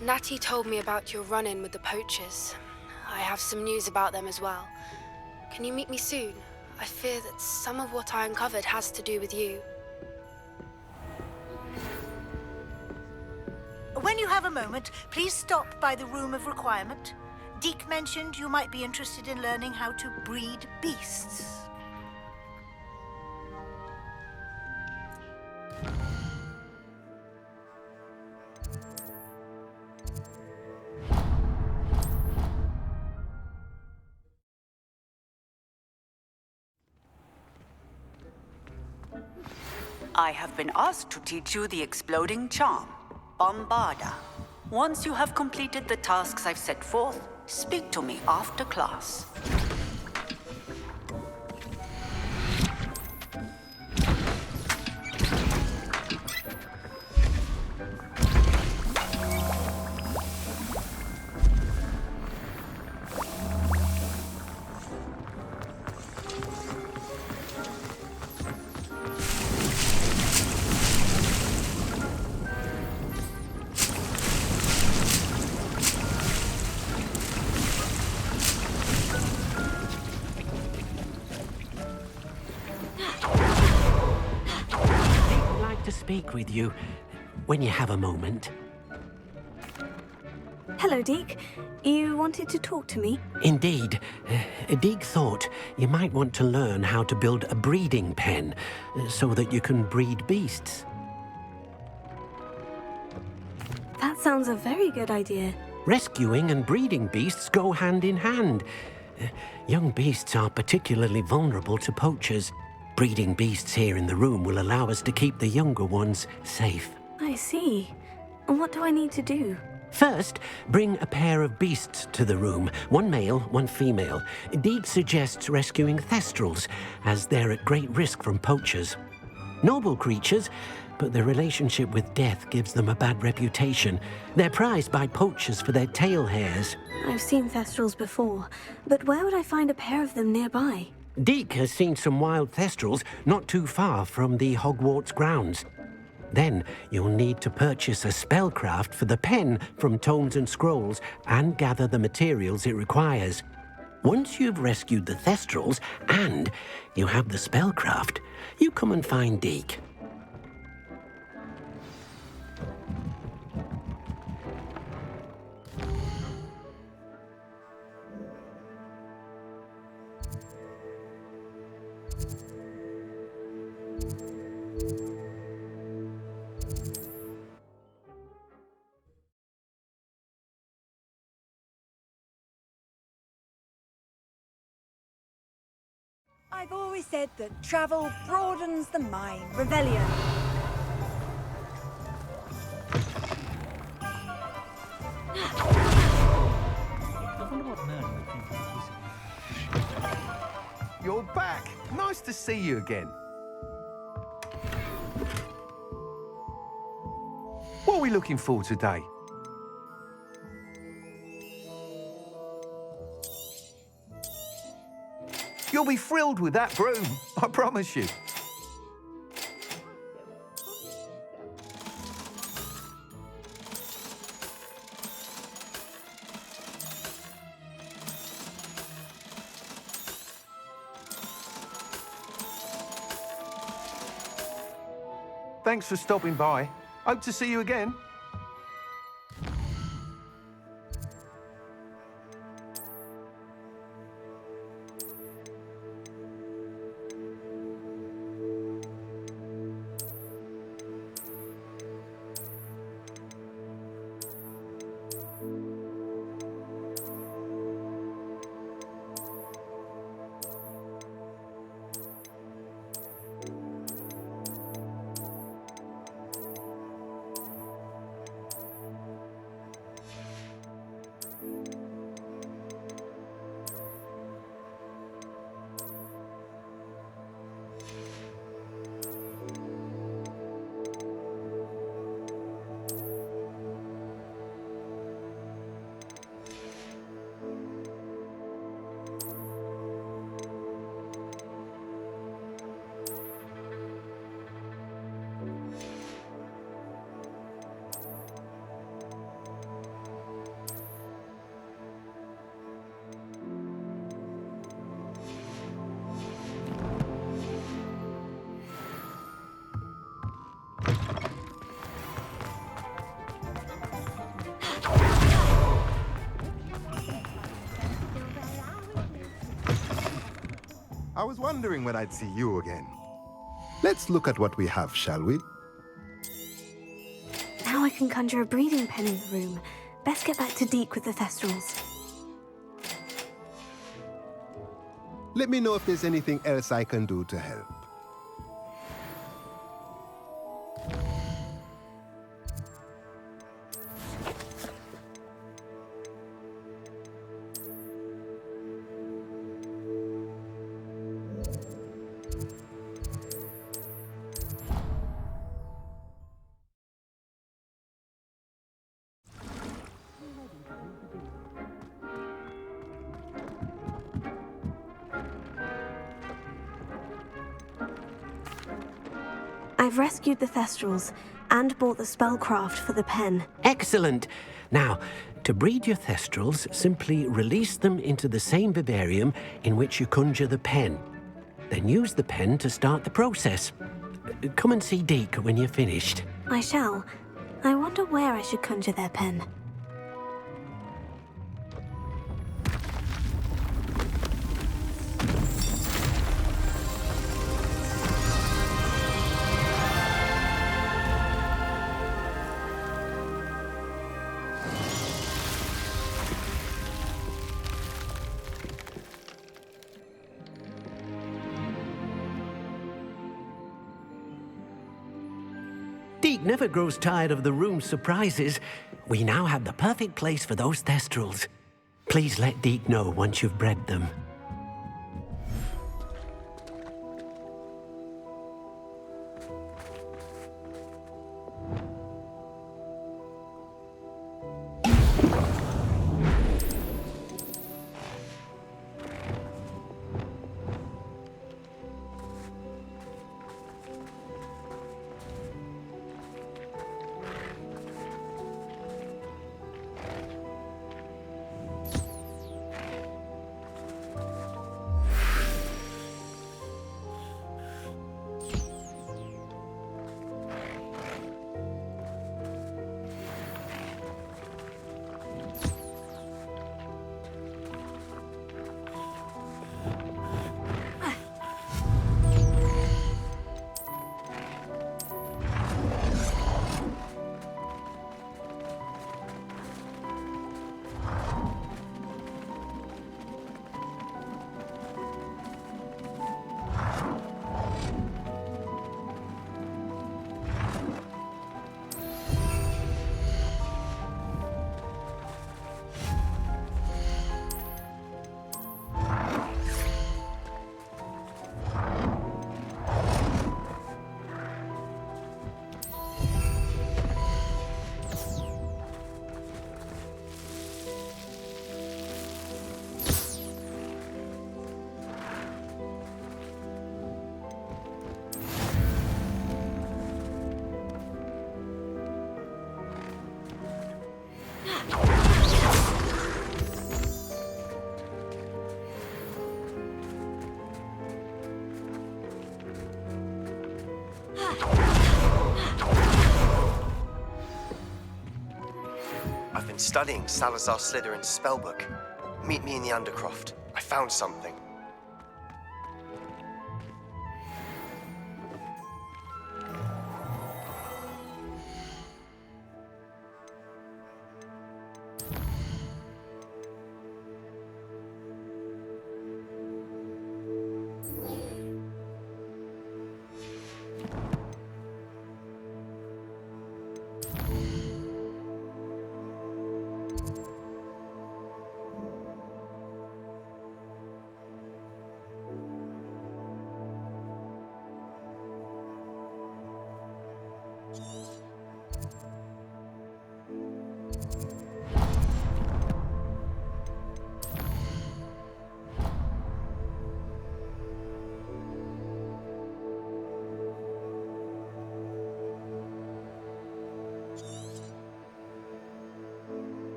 Natty told me about your run-in with the poachers. I have some news about them as well. Can you meet me soon? I fear that some of what I uncovered has to do with you. When you have a moment, please stop by the Room of Requirement. Deke mentioned you might be interested in learning how to breed beasts. I have been asked to teach you the exploding charm, Bombarda. Once you have completed the tasks I've set forth, speak to me after class. To speak with you when you have a moment. Hello, Deke. You wanted to talk to me? Indeed. Deke thought you might want to learn how to build a breeding pen so that you can breed beasts. That sounds a very good idea. Rescuing and breeding beasts go hand in hand. Young beasts are particularly vulnerable to poachers. Breeding beasts here in the room will allow us to keep the younger ones safe. I see. And what do I need to do? First, bring a pair of beasts to the room. One male, one female. Deke suggests rescuing thestrals, as they're at great risk from poachers. Noble creatures, but their relationship with death gives them a bad reputation. They're prized by poachers for their tail hairs. I've seen thestrals before, but where would I find a pair of them nearby? Deke has seen some wild thestrals not too far from the Hogwarts grounds. Then you'll need to purchase a spellcraft for the pen from Tomes and Scrolls and gather the materials it requires. Once you've rescued the thestrals and you have the spellcraft, you come and find Deke. I've always said that travel broadens the mind. Revelio. You're back. Nice to see you again. What are we looking for today? You'll be thrilled with that broom, I promise you. Thanks for stopping by. Hope to see you again. was wondering when I'd see you again. Let's look at what we have, shall we? Now I can conjure a breathing pen in the room. Best get back to Deke with the Thestrals. Let me know if there's anything else I can do to help. I've rescued the Thestrals and bought the spellcraft for the pen. Excellent! Now, to breed your Thestrals, simply release them into the same vivarium in which you conjure the pen. Then use the pen to start the process. Come and see Deke when you're finished. I shall. I wonder where I should conjure their pen. Deke never grows tired of the room's surprises. We now have the perfect place for those Thestrals. Please let Deke know once you've bred them. I've been studying Salazar Slytherin's spellbook. Meet me in the Undercroft. I found something.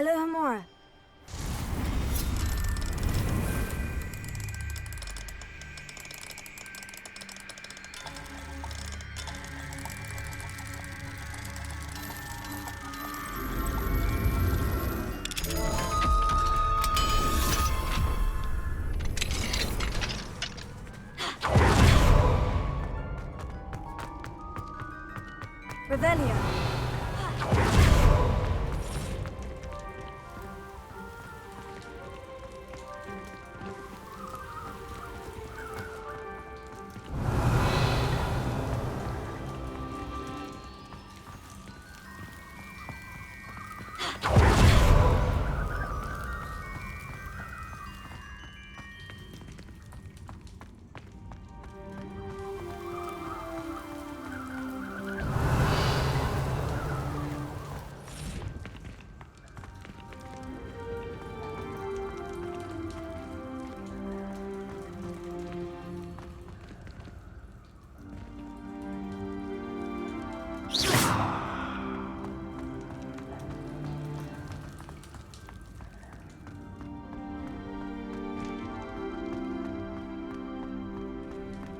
Alohomora. Revelio.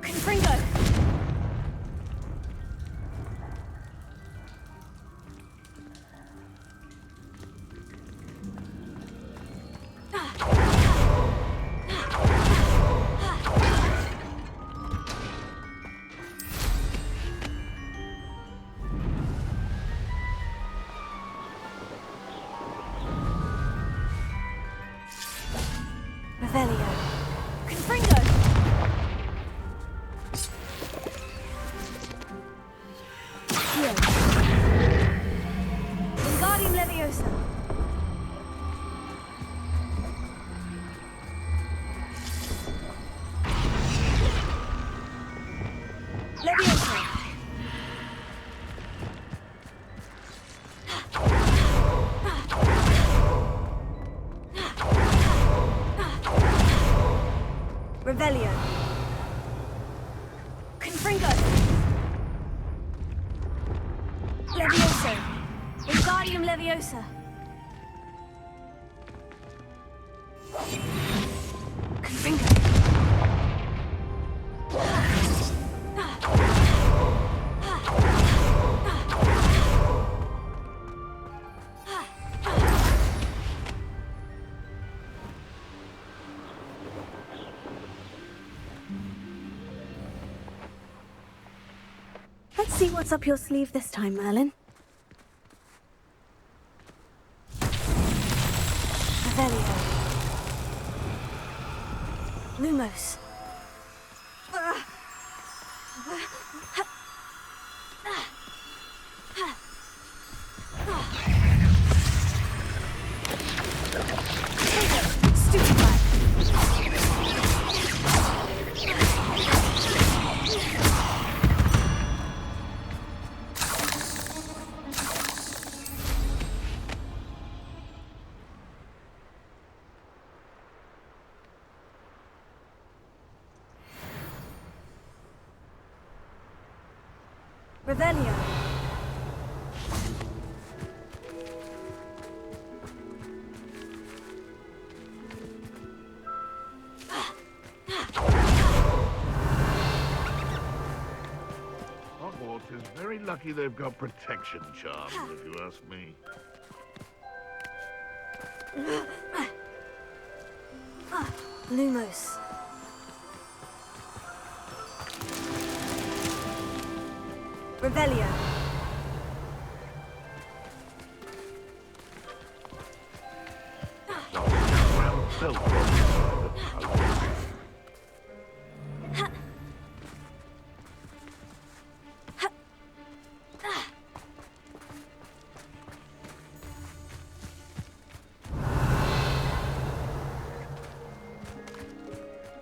Confringo. Revelio. Confringo. Heal. Wingardium Leviosa. Leviosa. Revelio. Confringo. Leviosa. Wingardium Leviosa. Confringo. Let's see what's up your sleeve this time, Merlin. Revelio. Lumos. Stupefy. Revelio. Hogwarts is very lucky they've got protection charms, if you ask me. Lumos. Revelio. Round belt.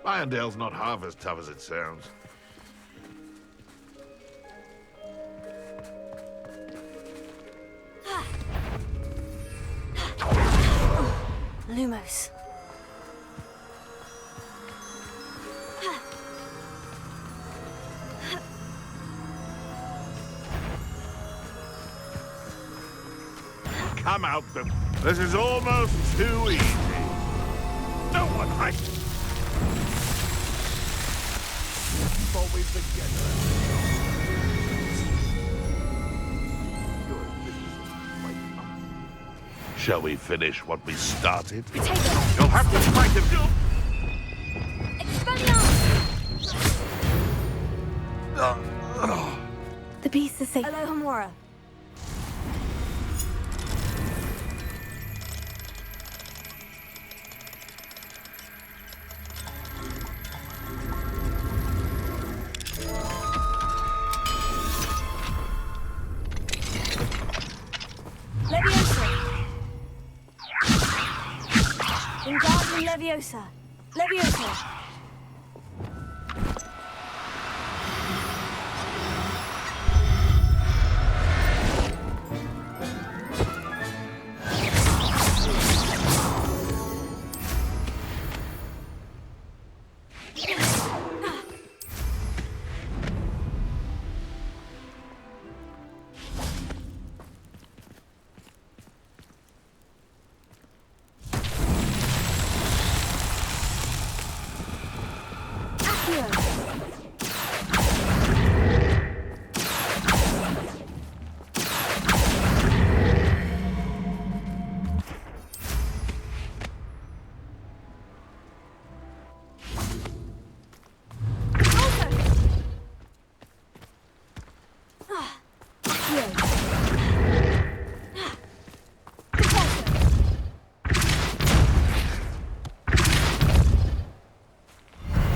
Irondale's not half as tough as it sounds. Lumos. come out the... This is almost too easy. No one hide... Before we begin... Shall we finish what we started? Potato! You'll have to fight him. The beast is safe. Alohomora. Leviosa. Wingardium Leviosa. Leviosa.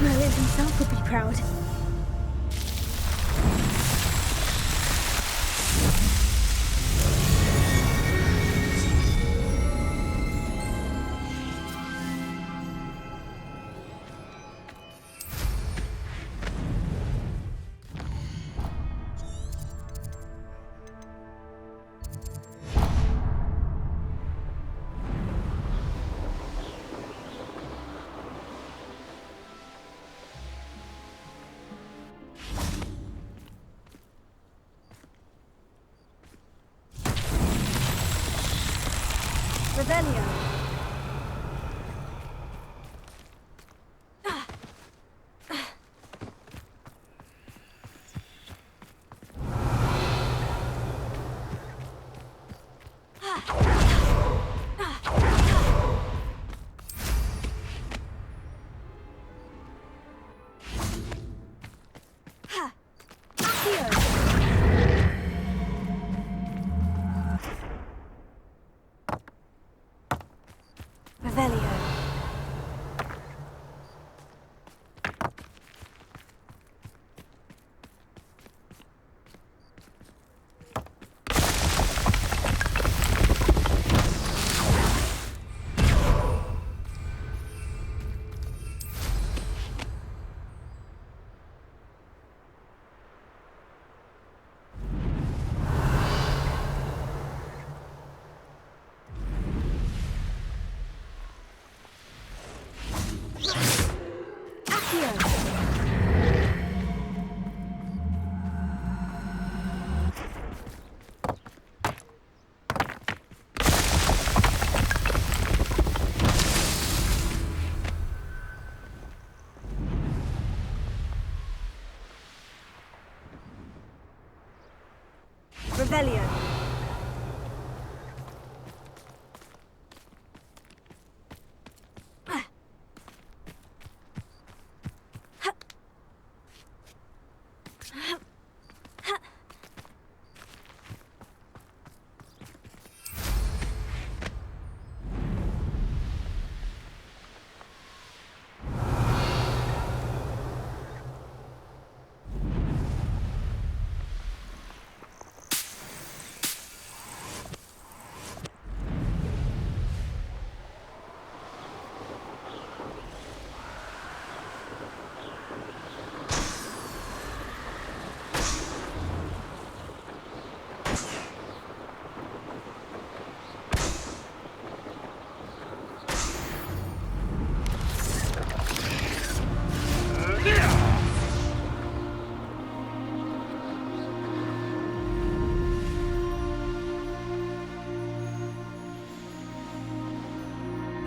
Merlin himself would be proud. Revelio. Revelio. Revelio.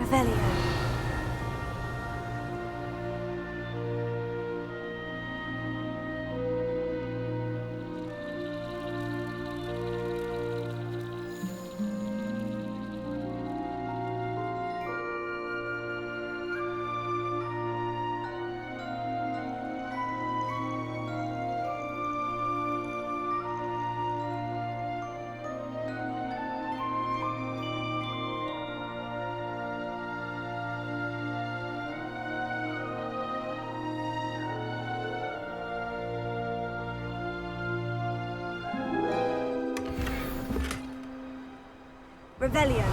Revelio. Revelio.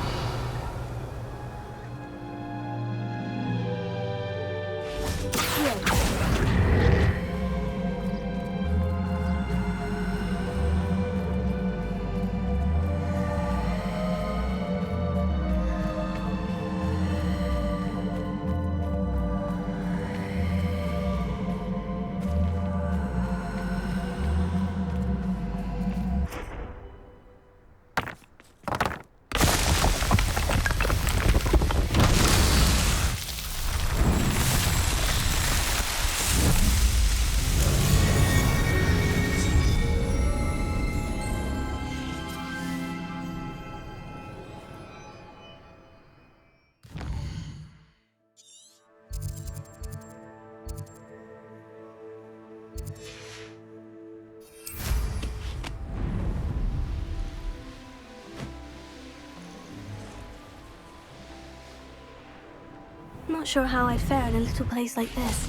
Not sure how I'd fare in a little place like this.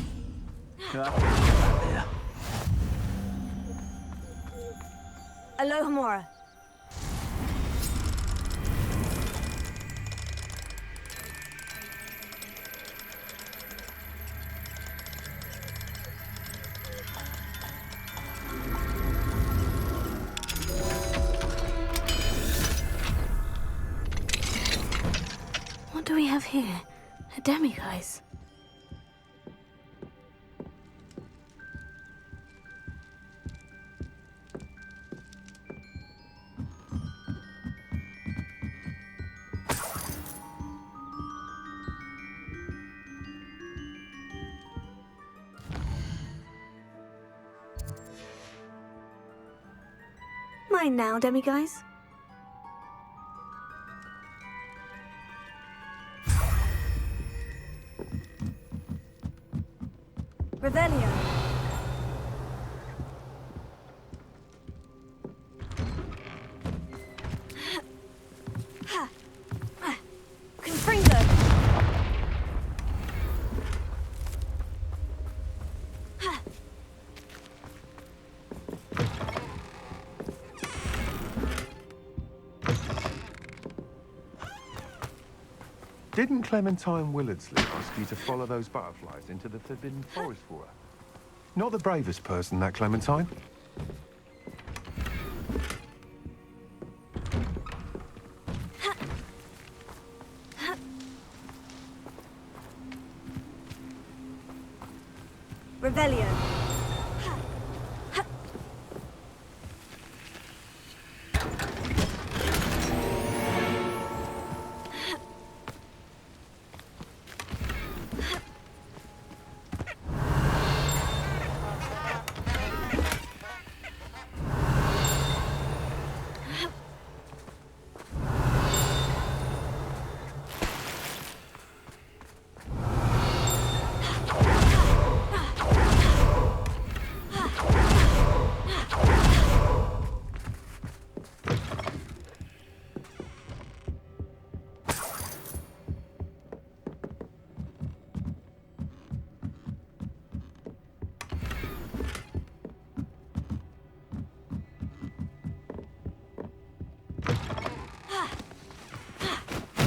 Alohomora. What do we have here? A demiguise. Mine now, demiguise. Revelio. Confringo. Didn't Clementine Willardsley ask you to follow those butterflies into the Forbidden Forest for her? Not the bravest person, that Clementine. Revelio.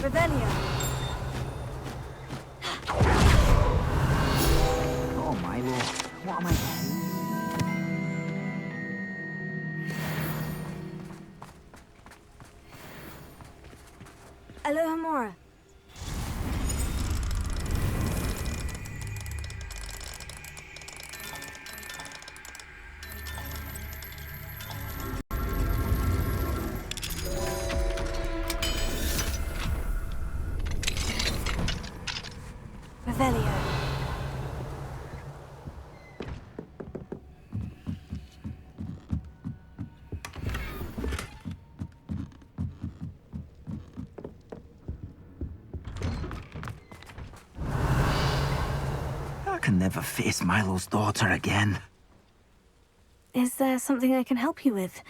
Revelio. Oh my lord, what am I doing? Alohomora. can never face Milo's daughter again. Is there something I can help you with,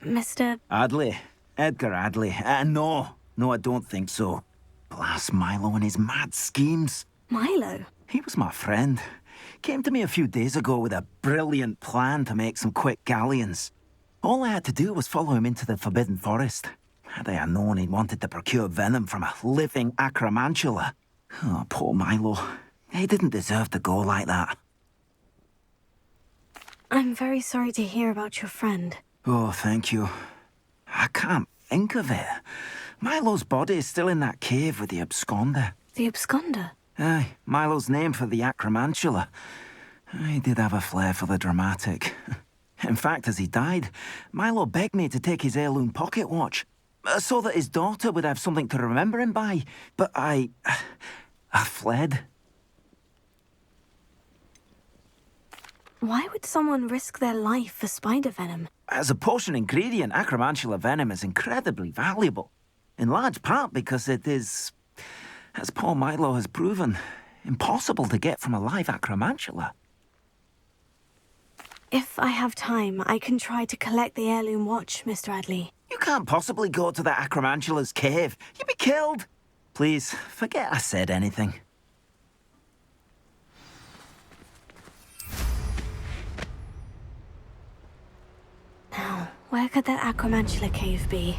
Mr. Adley. Edgar Adley. No, I don't think so. Blast Milo and his mad schemes. Milo? He was my friend. Came to me a few days ago with a brilliant plan to make some quick galleons. All I had to do was follow him into the Forbidden Forest. Had I known he wanted to procure venom from a living acromantula. Oh, poor Milo. He didn't deserve to go like that. I'm very sorry to hear about your friend. Oh, thank you. I can't think of it. Milo's body is still in that cave with the absconder. The absconder? Aye, Milo's name for the acromantula. He did have a flair for the dramatic. In fact, as he died, Milo begged me to take his heirloom pocket watch, so that his daughter would have something to remember him by. But I fled. Why would someone risk their life for spider venom? As a potion ingredient, acromantula venom is incredibly valuable. In large part because it is, as poor Milo has proven, impossible to get from a live acromantula. If I have time, I can try to collect the heirloom watch, Mr. Adley. You can't possibly go to the acromantula's cave. You'd be killed. Please, forget I said anything. Now, where could that acromantula cave be?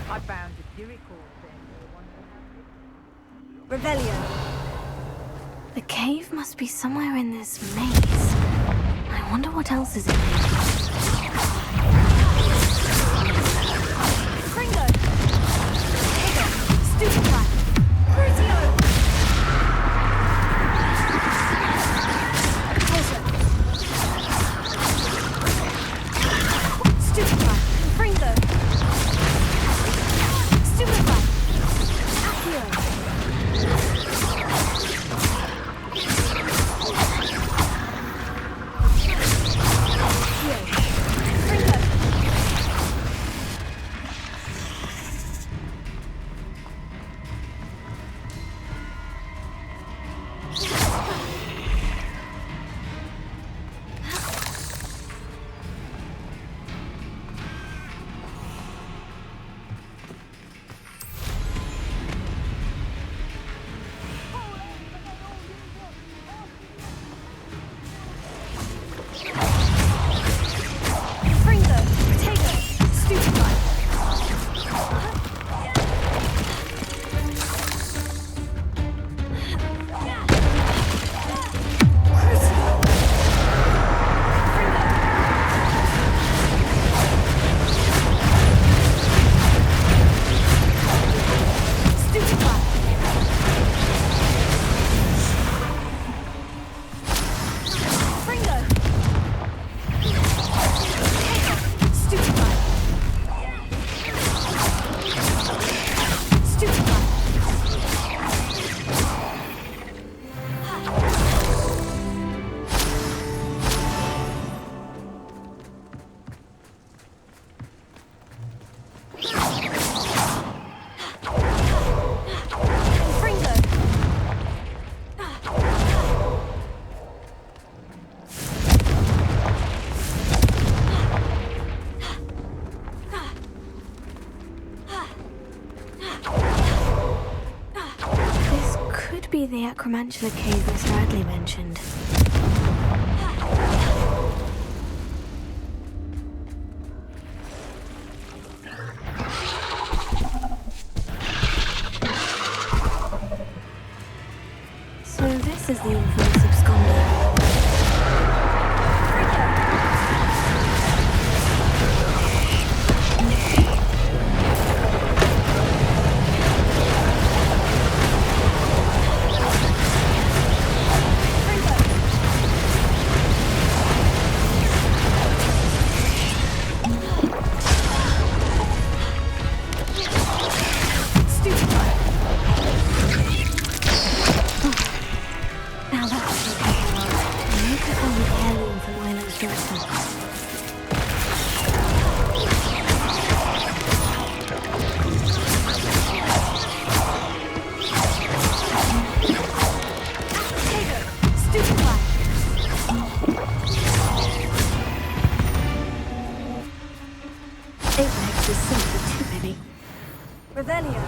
I found a Dirical thing. Revelio. The cave must be somewhere in this maze. I wonder what else is in here. Gringo! Stupid plan! Crucio! Stupid plan! Gringo! Stupid plan! Accio! The acromantula cave Mr. Adley mentioned. So this is the infamous absconder. Apex is simply too many. Revelio.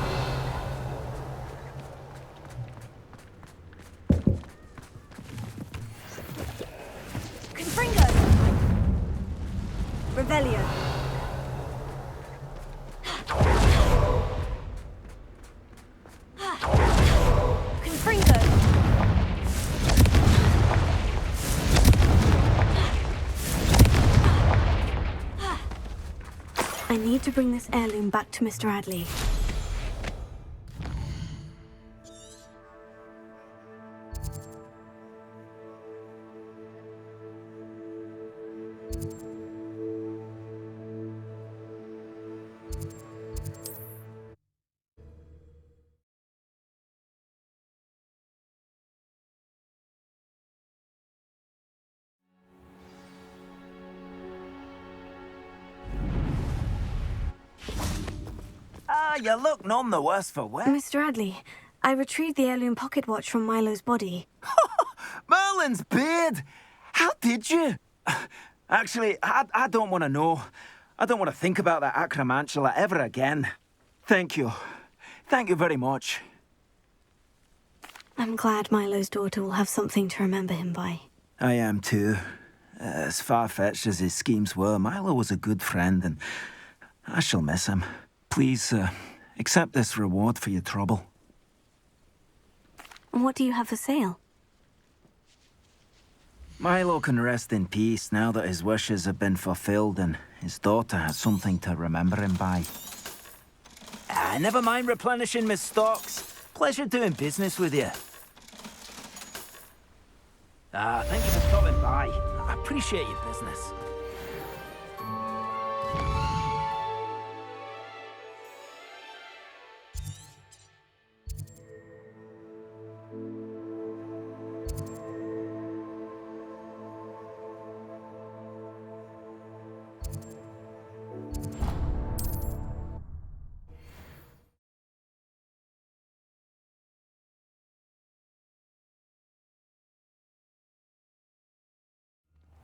Confringo. Revelio. Confringo. I need to bring this heirloom back to Mr. Adley. Ah, you look none the worse for wear. Mr. Adley, I retrieved the heirloom pocket watch from Milo's body. Merlin's beard! How did you? Actually, I don't want to know. I don't want to think about that acromantula ever again. Thank you. Thank you very much. I'm glad Milo's daughter will have something to remember him by. I am too. As far-fetched as his schemes were, Milo was a good friend, and I shall miss him. Please, accept this reward for your trouble. What do you have for sale? Milo can rest in peace now that his wishes have been fulfilled and his daughter has something to remember him by. Never mind replenishing my stocks. Pleasure doing business with you. Thank you for stopping by. I appreciate your business.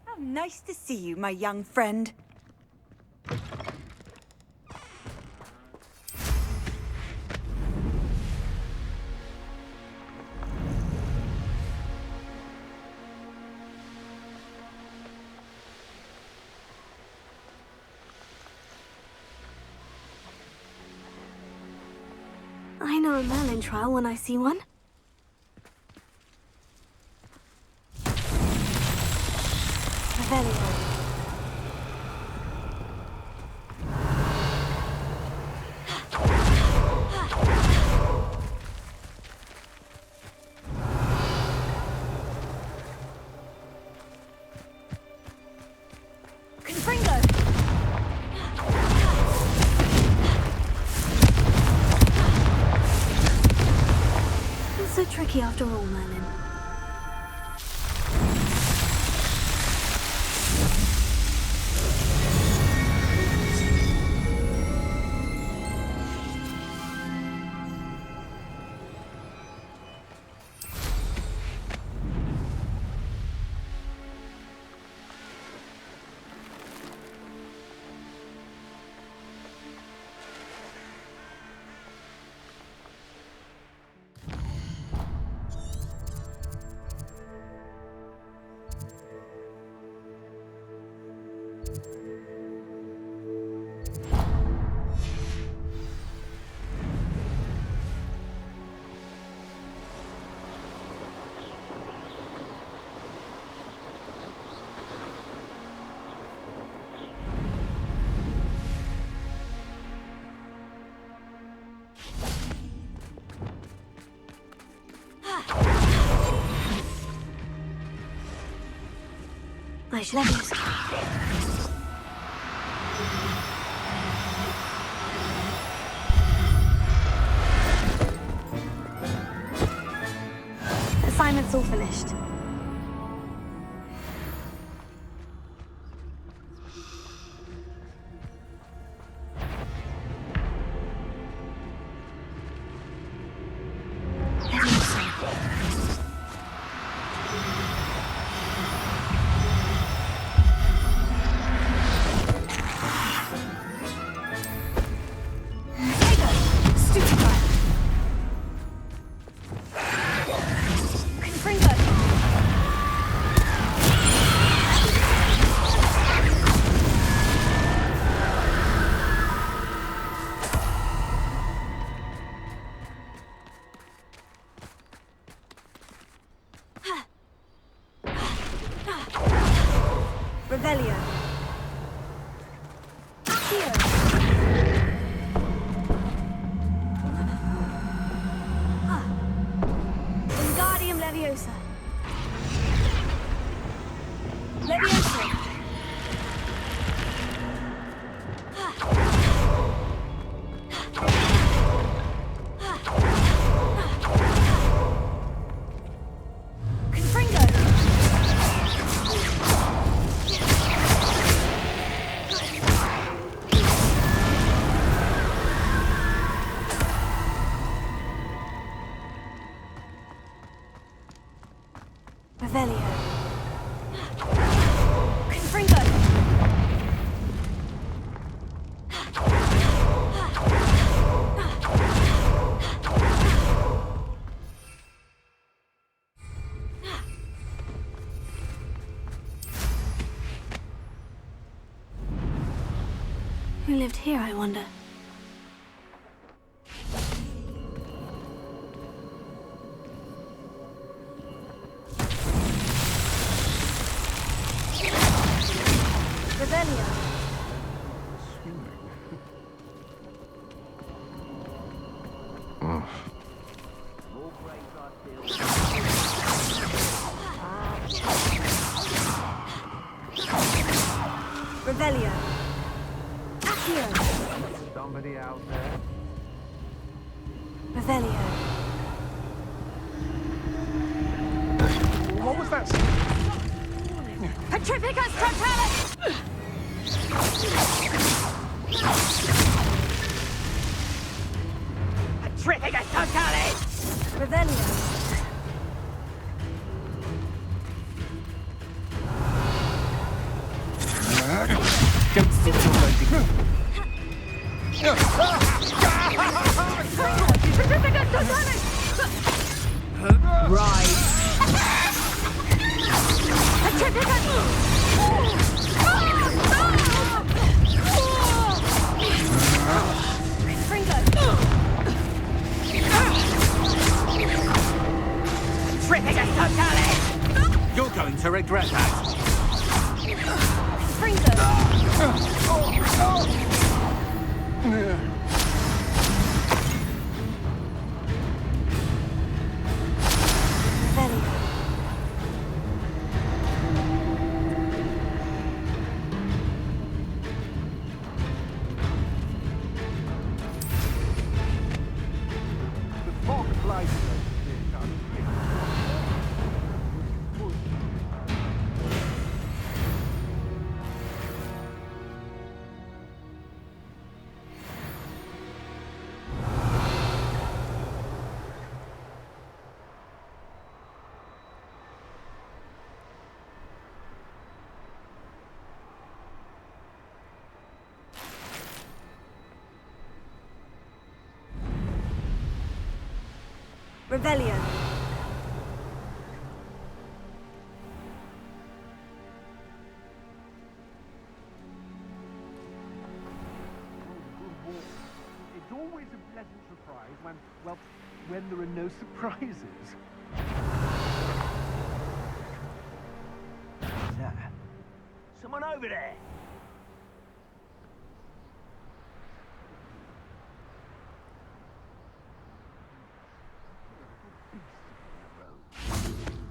How nice to see you, my young friend. I know a Merlin trial when I see one. Revelio. Confringo. It's so tricky after all, Merlin. I should have used. Assignment's all finished. Revelio. Accio. Wingardium Leviosa. Leviosa. Confringo. Revelio. Confringo. Who lived here, I wonder? Revelio. Revelio. Accio. Somebody out there? Revelio. What was that? Petrificus Totalis! Petrificus Totalis! Revelio. Don't sit so loading. Petrificus Totalis! Right. You're going to regret that. The fog blighted us. Revelio. It's always a pleasant surprise when, well, when there are no surprises. Someone over there.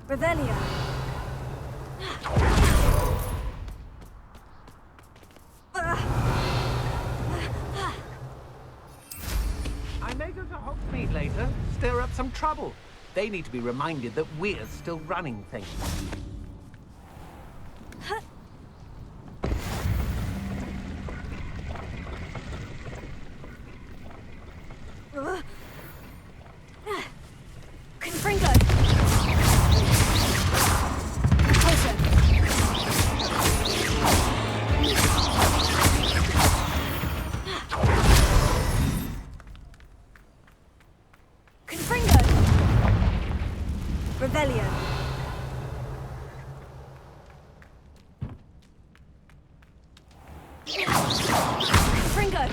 Revelio. I may go to Hogsmeade later, stir up some trouble. They need to be reminded that we're still running things. Confringo. Closer. Confringo. Revelio. Confringo.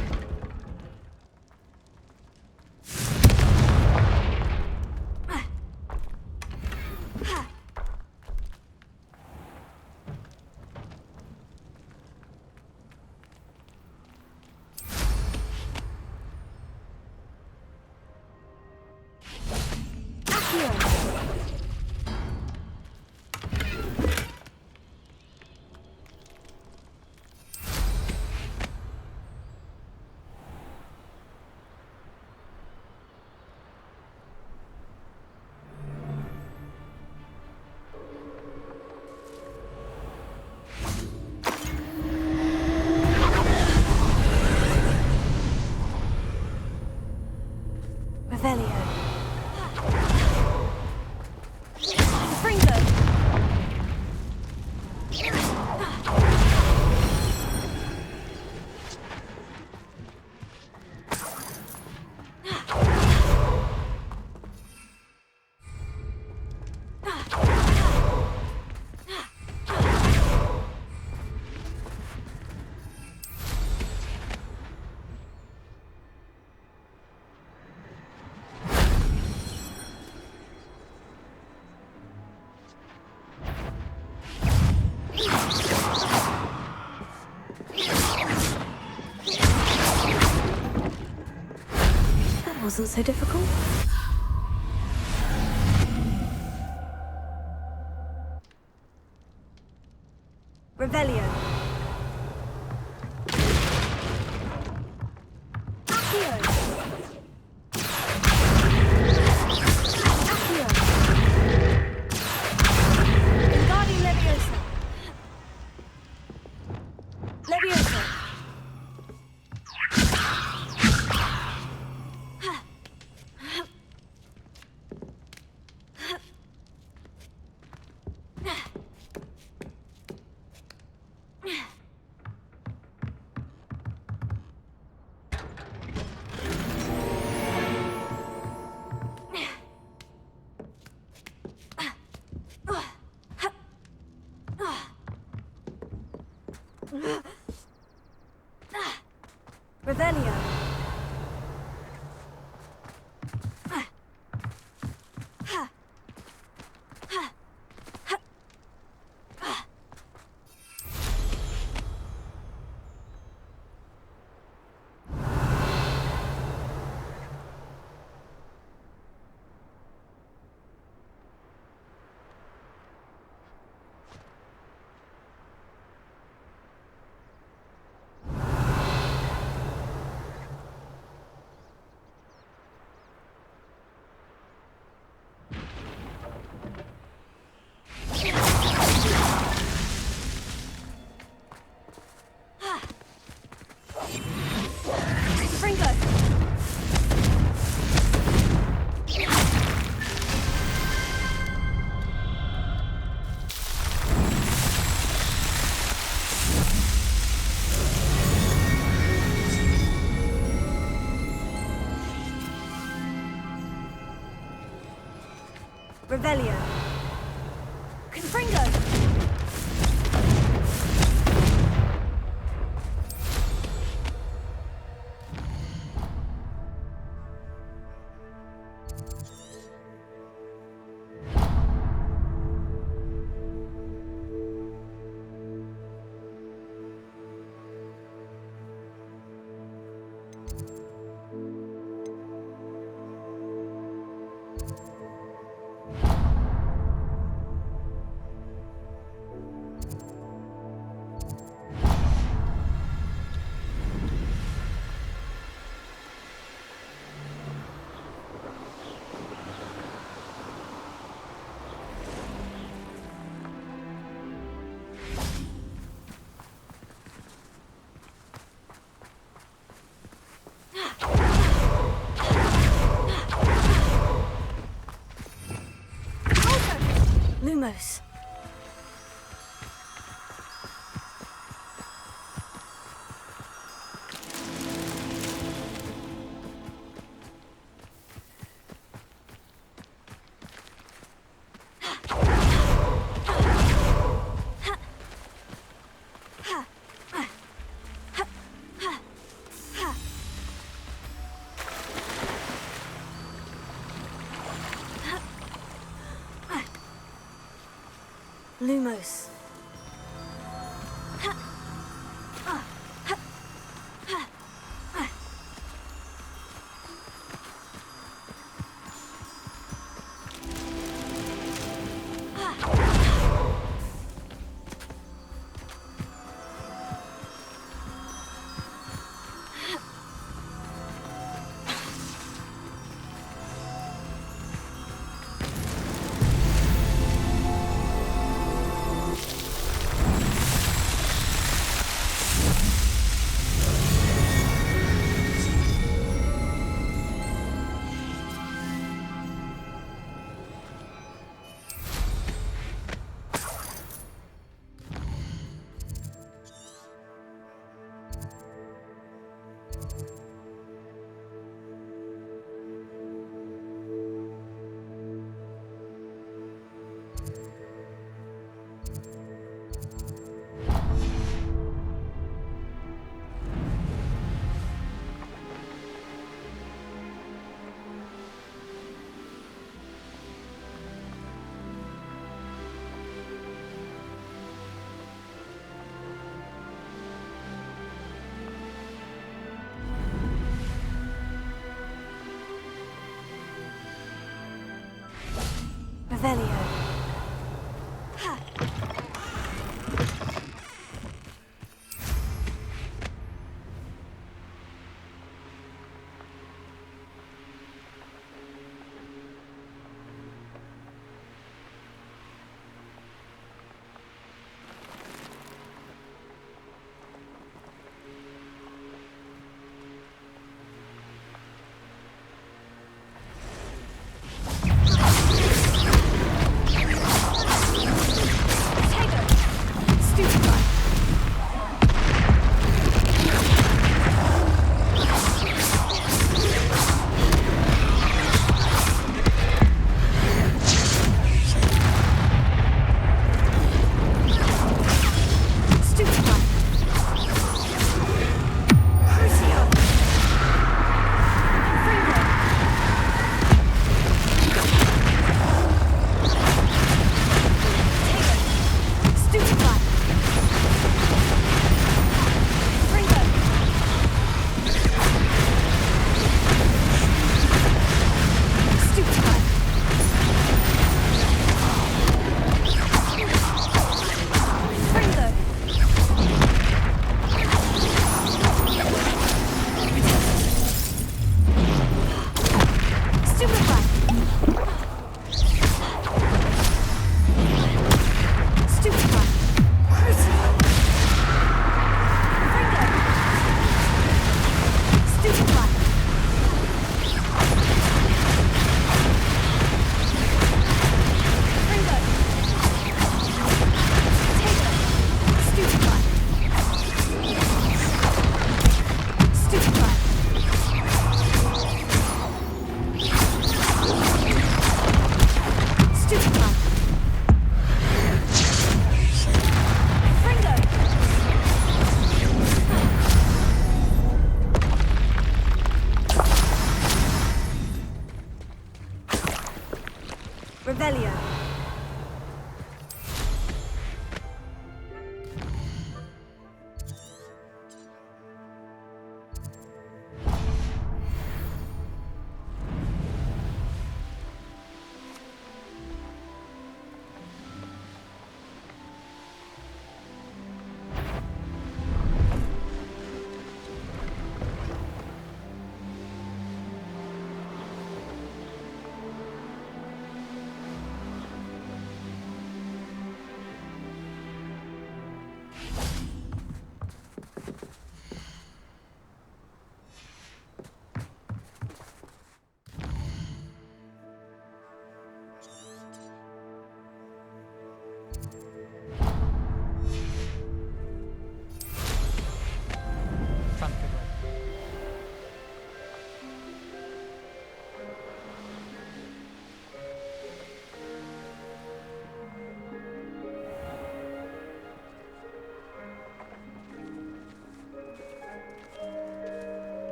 wasn't so difficult. Revelio. Accio. Accio. Wingardium Leviosa. Leviosa. Revelio. Revelio. Confringo. Lumos. Lumos.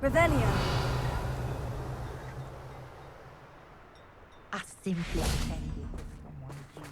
Revelio. I simply attended to someone due.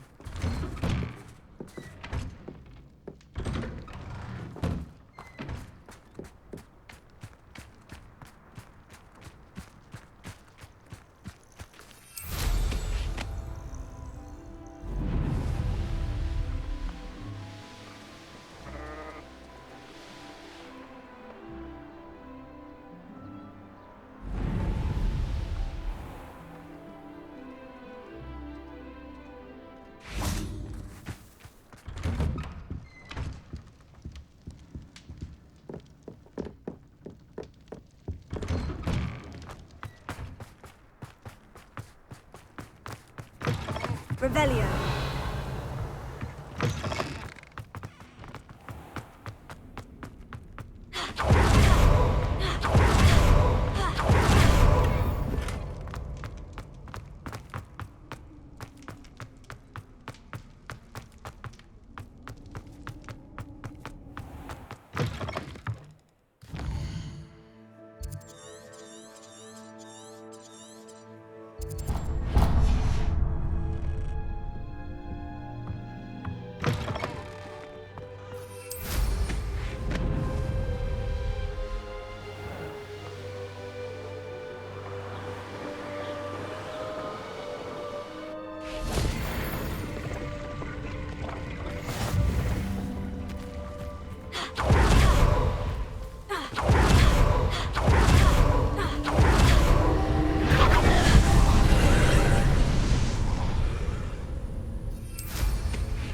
Revelio.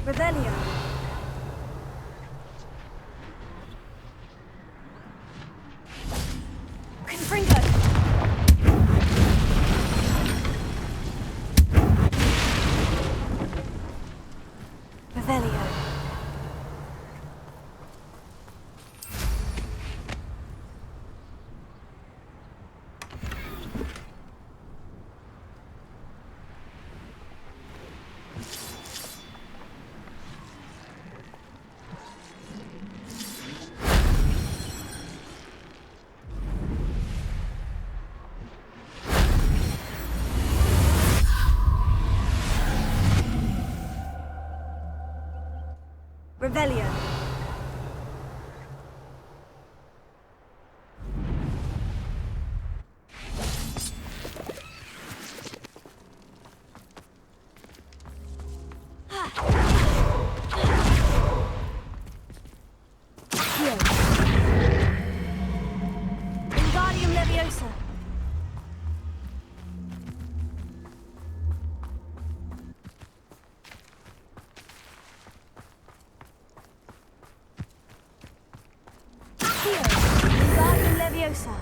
Revelio. Confringo. Revelio. Revelio. Wingardium Leviosa. Wingardium Leviosa.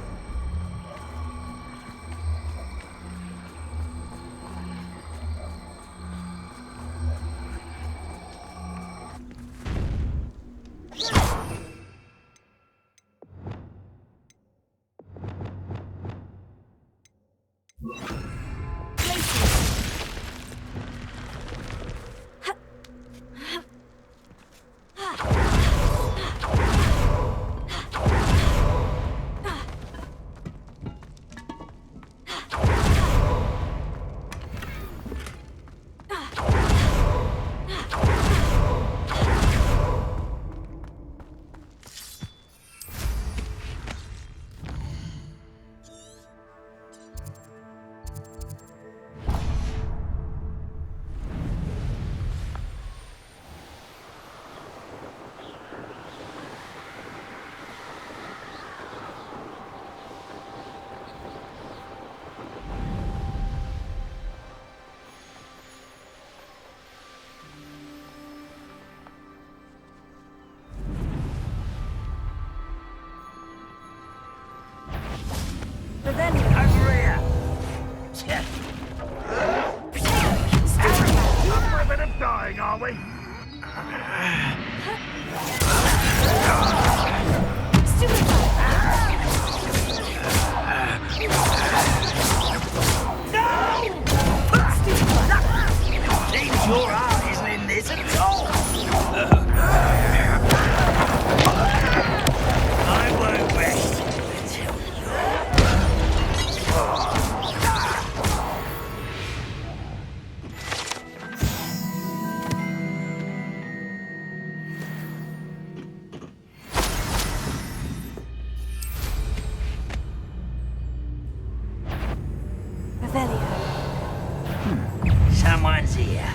Someone's here.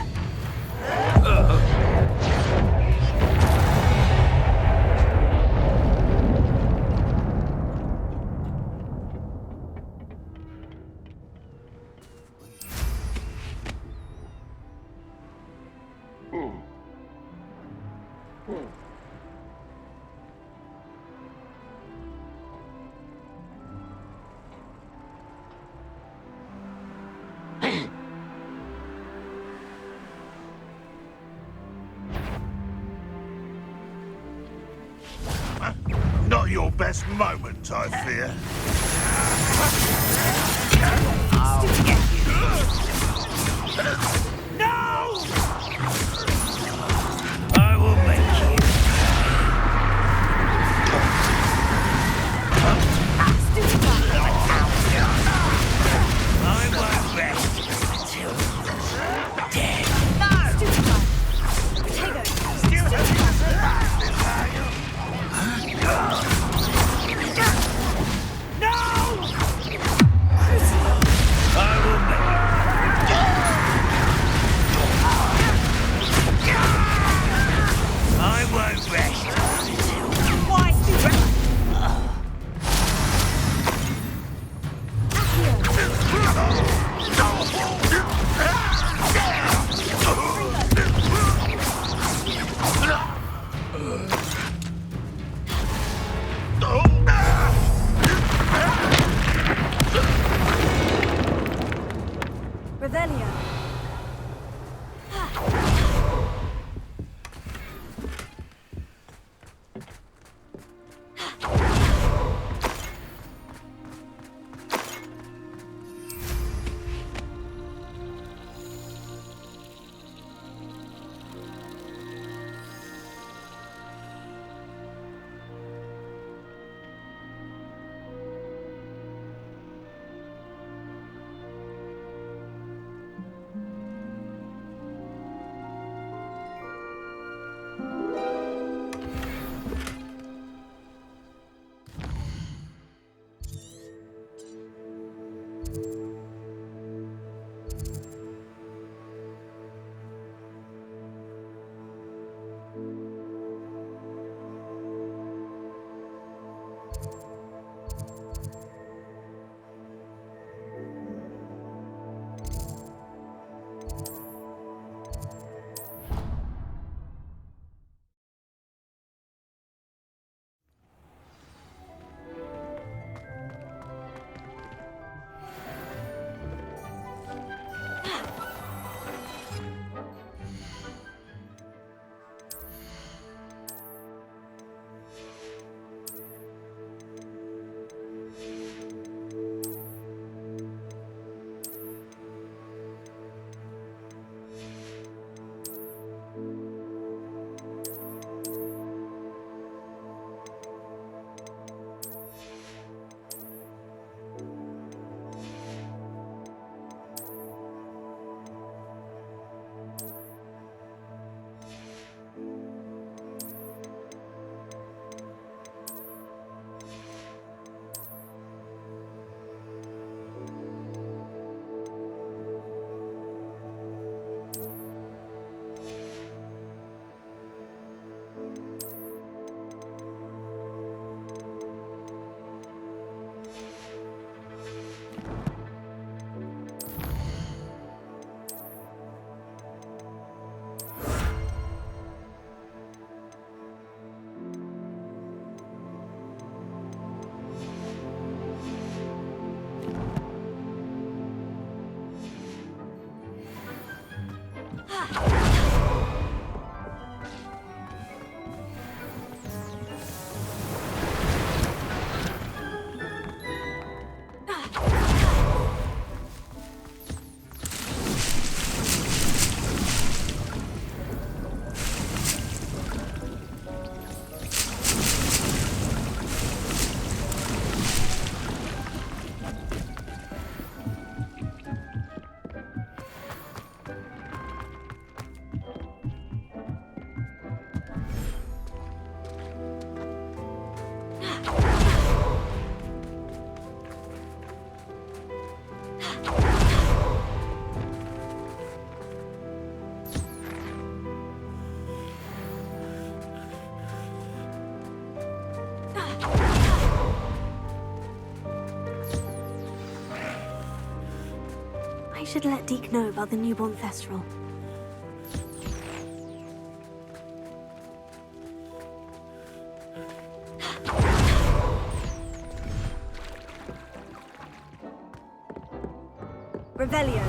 Not your best moment, I fear. No! I will make you. I won't rest until you're dead. Revelio. should let Deke know about the newborn Thestral. Revelio.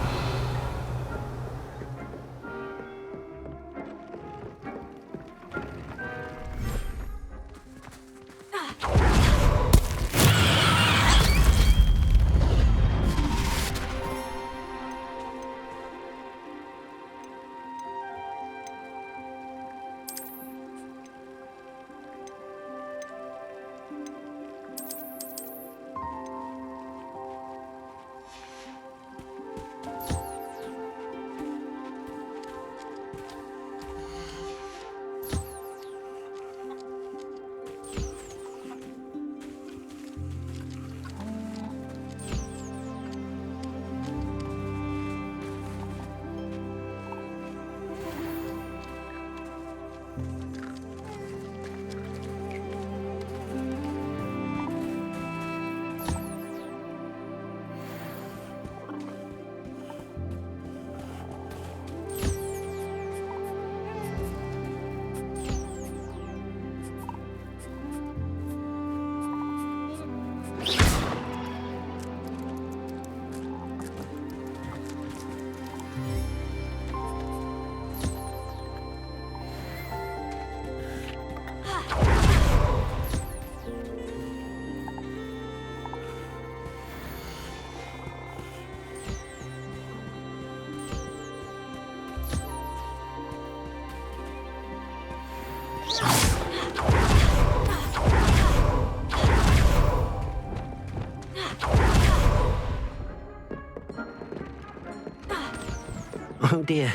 Oh dear,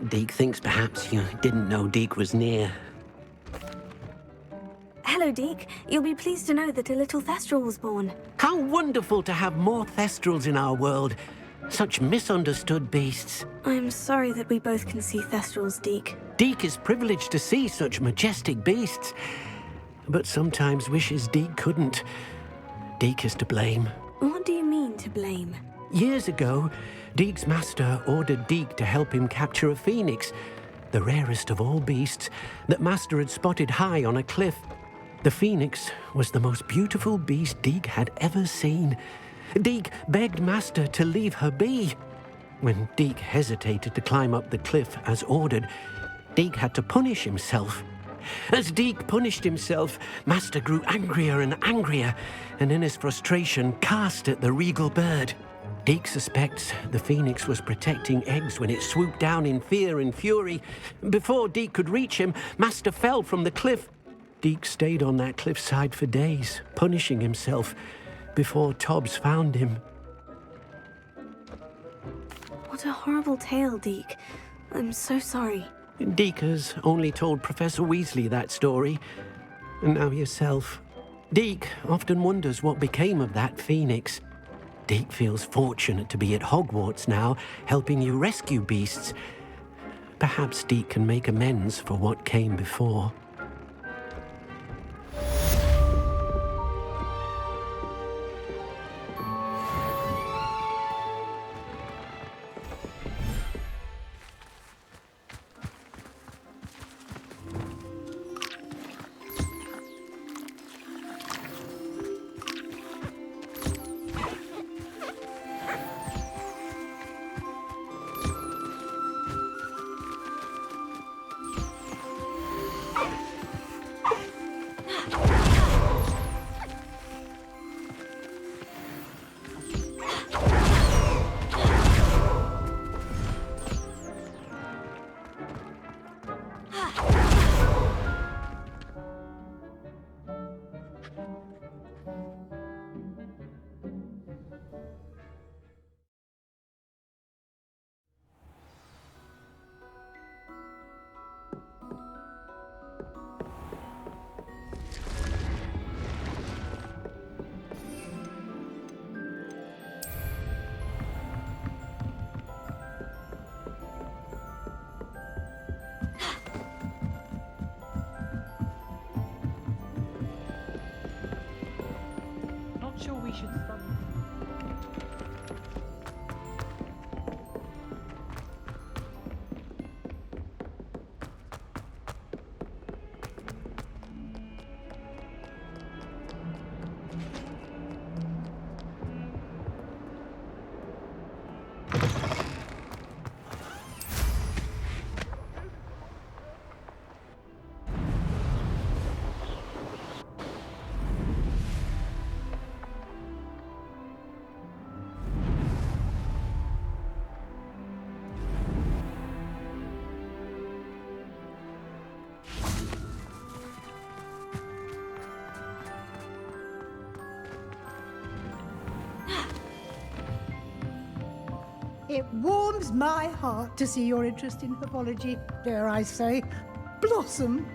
Deke thinks perhaps you didn't know Deke was near. Hello, Deke. You'll be pleased to know that a little Thestral was born. How wonderful to have more Thestrals in our world. Such misunderstood beasts. I'm sorry that we both can see Thestrals, Deke. Deke is privileged to see such majestic beasts, but sometimes wishes Deke couldn't. Deke is to blame. What do you mean, to blame? Years ago, Deke's master ordered Deke to help him capture a phoenix, the rarest of all beasts that Master had spotted high on a cliff. The phoenix was the most beautiful beast Deke had ever seen. Deke begged Master to leave her be. When Deke hesitated to climb up the cliff as ordered, Deke had to punish himself. As Deke punished himself, Master grew angrier and angrier, and in his frustration cast at the regal bird. Deke suspects the phoenix was protecting eggs when it swooped down in fear and fury. Before Deke could reach him, Master fell from the cliff. Deke stayed on that cliffside for days, punishing himself, before Tobbs found him. What a horrible tale, Deke. I'm so sorry. Deke has only told Professor Weasley that story, and now yourself. Deke often wonders what became of that phoenix. Deke feels fortunate to be at Hogwarts now, helping you rescue beasts. Perhaps Deke can make amends for what came before. Not sure we should study. It warms my heart to see your interest in herbology, dare I say, blossom.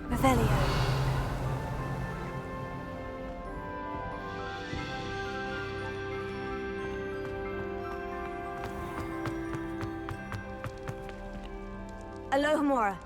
Revelio. Alohomora.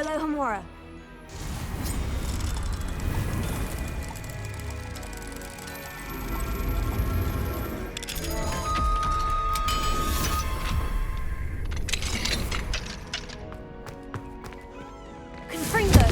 Alohomora. Confringo.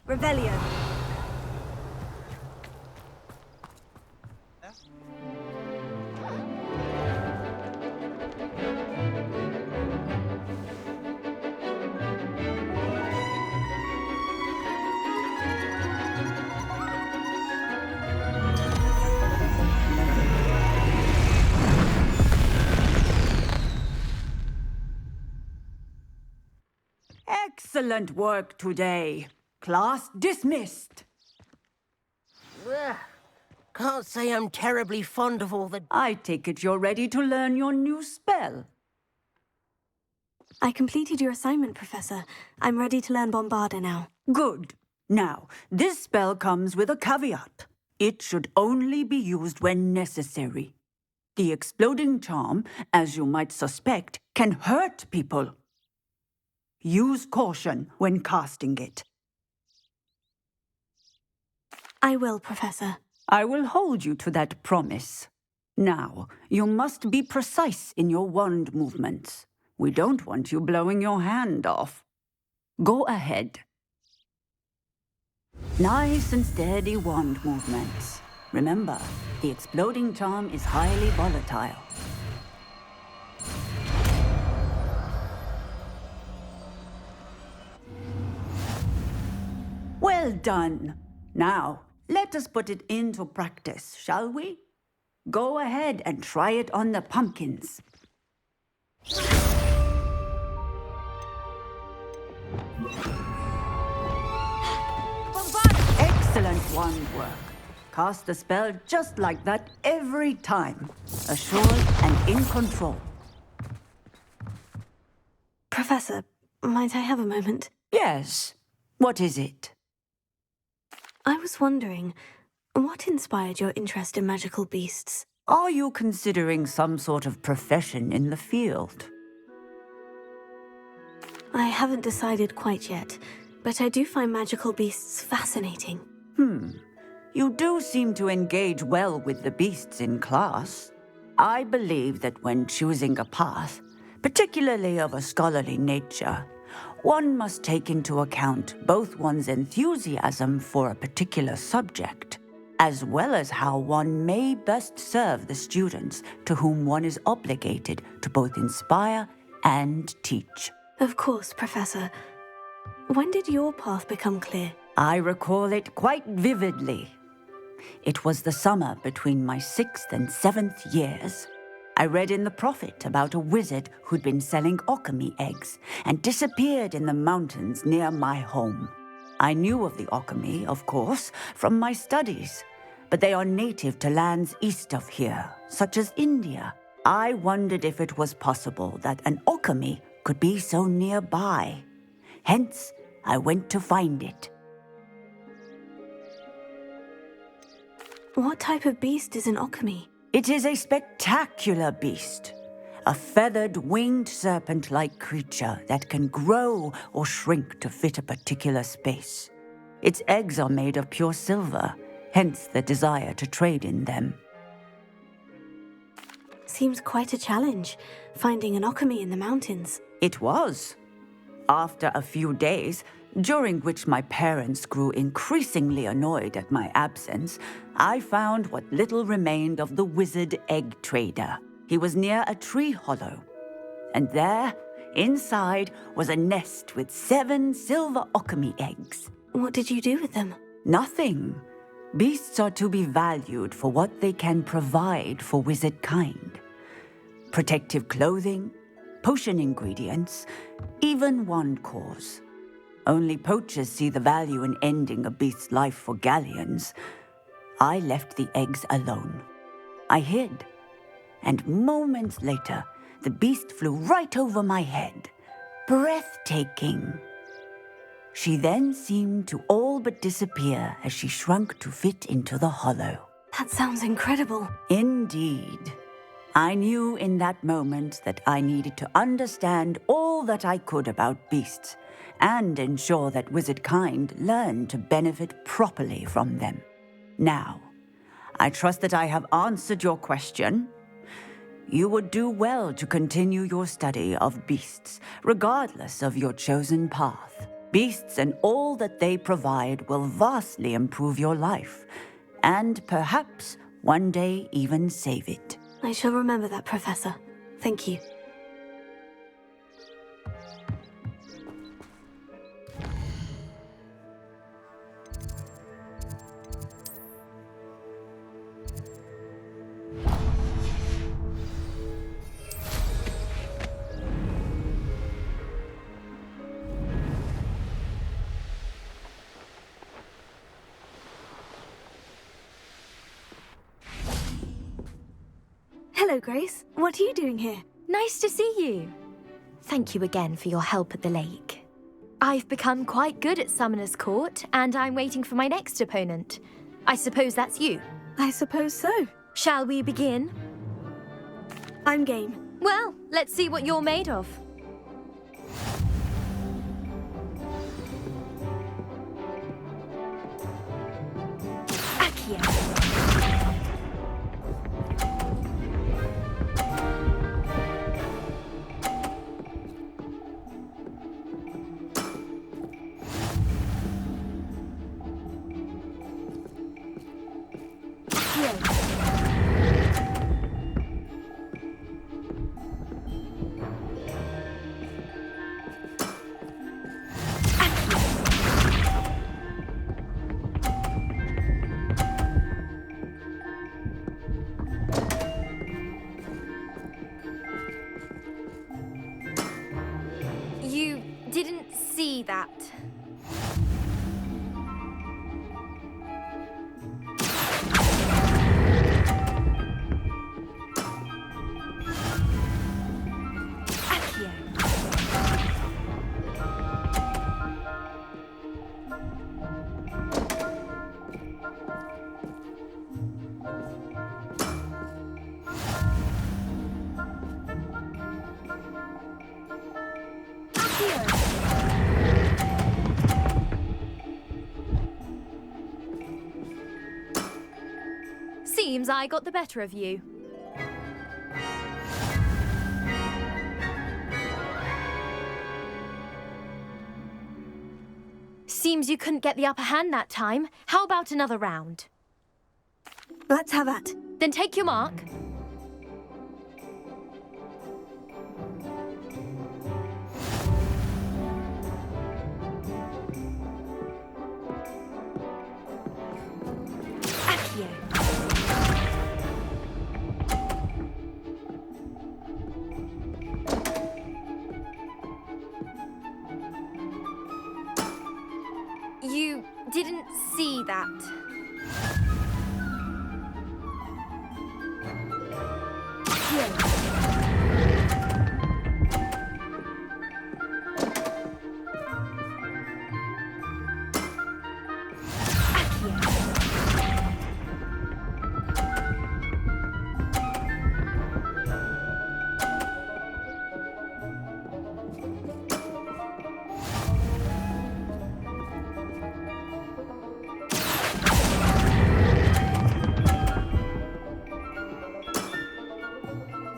Revelio. Excellent work today. Class dismissed. Ugh. Can't say I'm terribly fond of all the... I take it you're ready to learn your new spell. I completed your assignment, Professor. I'm ready to learn Bombarda now. Good. Now, this spell comes with a caveat. It should only be used when necessary. The exploding charm, as you might suspect, can hurt people. Use caution when casting it. I will, Professor. I will hold you to that promise. Now, you must be precise in your wand movements. We don't want you blowing your hand off. Go ahead. Nice and steady wand movements. Remember, the exploding charm is highly volatile. Well done. Now, let us put it into practice, shall we? Go ahead and try it on the pumpkins. Excellent wand work. Cast the spell just like that every time. Assured and in control. Professor, might I have a moment? Yes. What is it? I was wondering, what inspired your interest in magical beasts? Are you considering some sort of profession in the field? I haven't decided quite yet, but I do find magical beasts fascinating. You do seem to engage well with the beasts in class. I believe that when choosing a path, particularly of a scholarly nature, one must take into account both one's enthusiasm for a particular subject, as well as how one may best serve the students to whom one is obligated to both inspire and teach. Of course, Professor. When did your path become clear? I recall it quite vividly. It was the summer between my 6th and 7th years. I read in the Prophet about a wizard who'd been selling alchemy eggs and disappeared in the mountains near my home. I knew of the alchemy, of course, from my studies, but they are native to lands east of here, such as India. I wondered if it was possible that an alchemy could be so nearby. Hence, I went to find it. What type of beast is an alchemy? It is a spectacular beast. A feathered, winged serpent-like creature that can grow or shrink to fit a particular space. Its eggs are made of pure silver, hence the desire to trade in them. Seems quite a challenge, finding an alchemy in the mountains. It was. After a few days, during which my parents grew increasingly annoyed at my absence, I found what little remained of the wizard egg trader. He was near a tree hollow, and there, inside, was a nest with 7 silver alchemy eggs. What did you do with them? Nothing. Beasts are to be valued for what they can provide for wizard kind. Protective clothing, potion ingredients, even wand cores. Only poachers see the value in ending a beast's life for galleons. I left the eggs alone. I hid, and moments later, the beast flew right over my head. Breathtaking. She then seemed to all but disappear as she shrunk to fit into the hollow. That sounds incredible. Indeed. I knew in that moment that I needed to understand all that I could about beasts and ensure that wizard kind learned to benefit properly from them. Now, I trust that I have answered your question. You would do well to continue your study of beasts, regardless of your chosen path. Beasts and all that they provide will vastly improve your life, and perhaps one day even save it. I shall remember that, Professor. Thank you. Hello, Grace. What are you doing here? Nice to see you. Thank you again for your help at the lake. I've become quite good at Summoner's Court, and I'm waiting for my next opponent. I suppose that's you. I suppose so. Shall we begin? I'm game. Well, let's see what you're made of. Accio. Seems I got the better of you. Seems you couldn't get the upper hand that time. How about another round? Let's have that. Then take your mark. Accio. You didn't see that.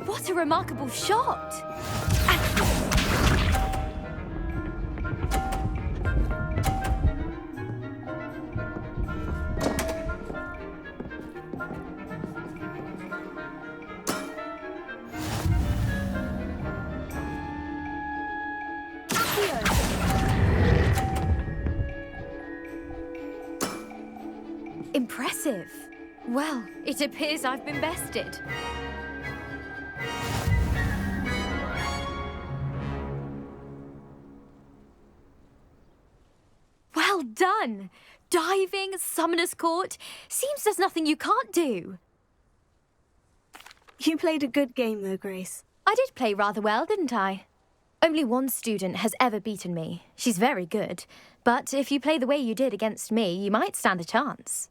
What a remarkable shot! Impressive. Well, it appears I've been bested. Well done! Diving, Summoner's Court. Seems there's nothing you can't do. You played a good game though, Grace. I did play rather well, didn't I? Only one student has ever beaten me. She's very good. But if you play the way you did against me, you might stand a chance.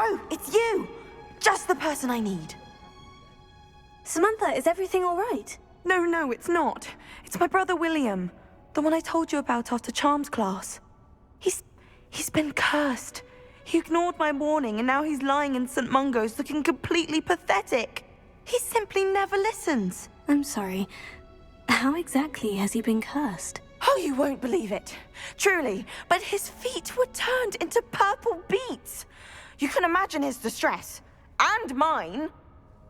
Oh, it's you! Just the person I need. Samantha, is everything all right? No, it's not. It's my brother William. The one I told you about after Charms class. He's been cursed. He ignored my warning and now he's lying in St. Mungo's looking completely pathetic. He simply never listens. I'm sorry. How exactly has he been cursed? Oh, you won't believe it. Truly, but his feet were turned into purple beets. You can imagine his distress. And mine.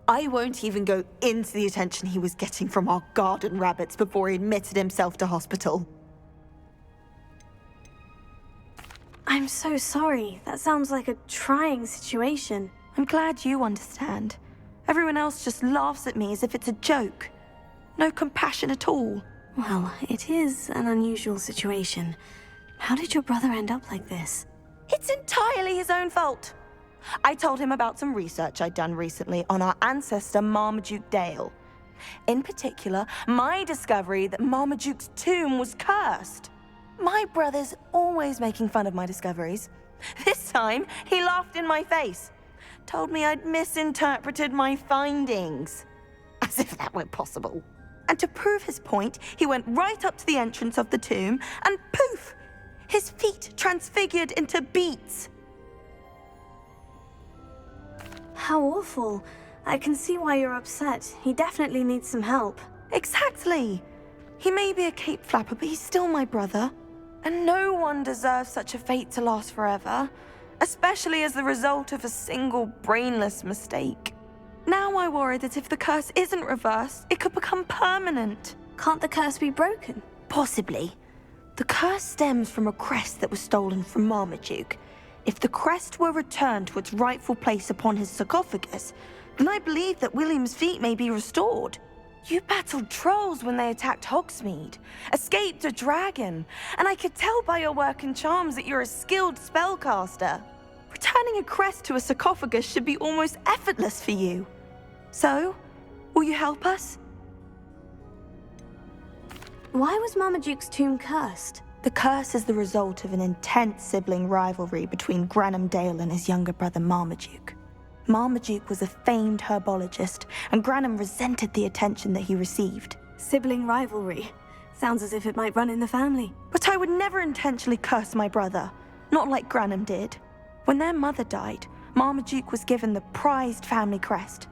I won't even go into the attention he was getting from our garden rabbits before he admitted himself to hospital. I'm so sorry. That sounds like a trying situation. I'm glad you understand. Everyone else just laughs at me as if it's a joke. No compassion at all. Well, it is an unusual situation. How did your brother end up like this? It's entirely his own fault. I told him about some research I'd done recently on our ancestor Marmaduke Dale. In particular, my discovery that Marmaduke's tomb was cursed. My brother's always making fun of my discoveries. This time, he laughed in my face. Told me I'd misinterpreted my findings. As if that were possible. And to prove his point, he went right up to the entrance of the tomb and poof! His feet transfigured into beets. How awful. I can see why you're upset. He definitely needs some help. Exactly. He may be a cape flapper, but he's still my brother. And no one deserves such a fate to last forever, especially as the result of a single brainless mistake. Now I worry that if the curse isn't reversed, it could become permanent. Can't the curse be broken? Possibly. The curse stems from a crest that was stolen from Marmaduke. If the crest were returned to its rightful place upon his sarcophagus, then I believe that William's feet may be restored. You battled trolls when they attacked Hogsmeade, escaped a dragon, and I could tell by your work and charms that you're a skilled spellcaster. Returning a crest to a sarcophagus should be almost effortless for you. So, will you help us? Why was Marmaduke's tomb cursed? The curse is the result of an intense sibling rivalry between Granham Dale and his younger brother Marmaduke. Marmaduke was a famed herbologist, and Granham resented the attention that he received. Sibling rivalry. Sounds as if it might run in the family. But I would never intentionally curse my brother, not like Granham did. When their mother died, Marmaduke was given the prized family crest.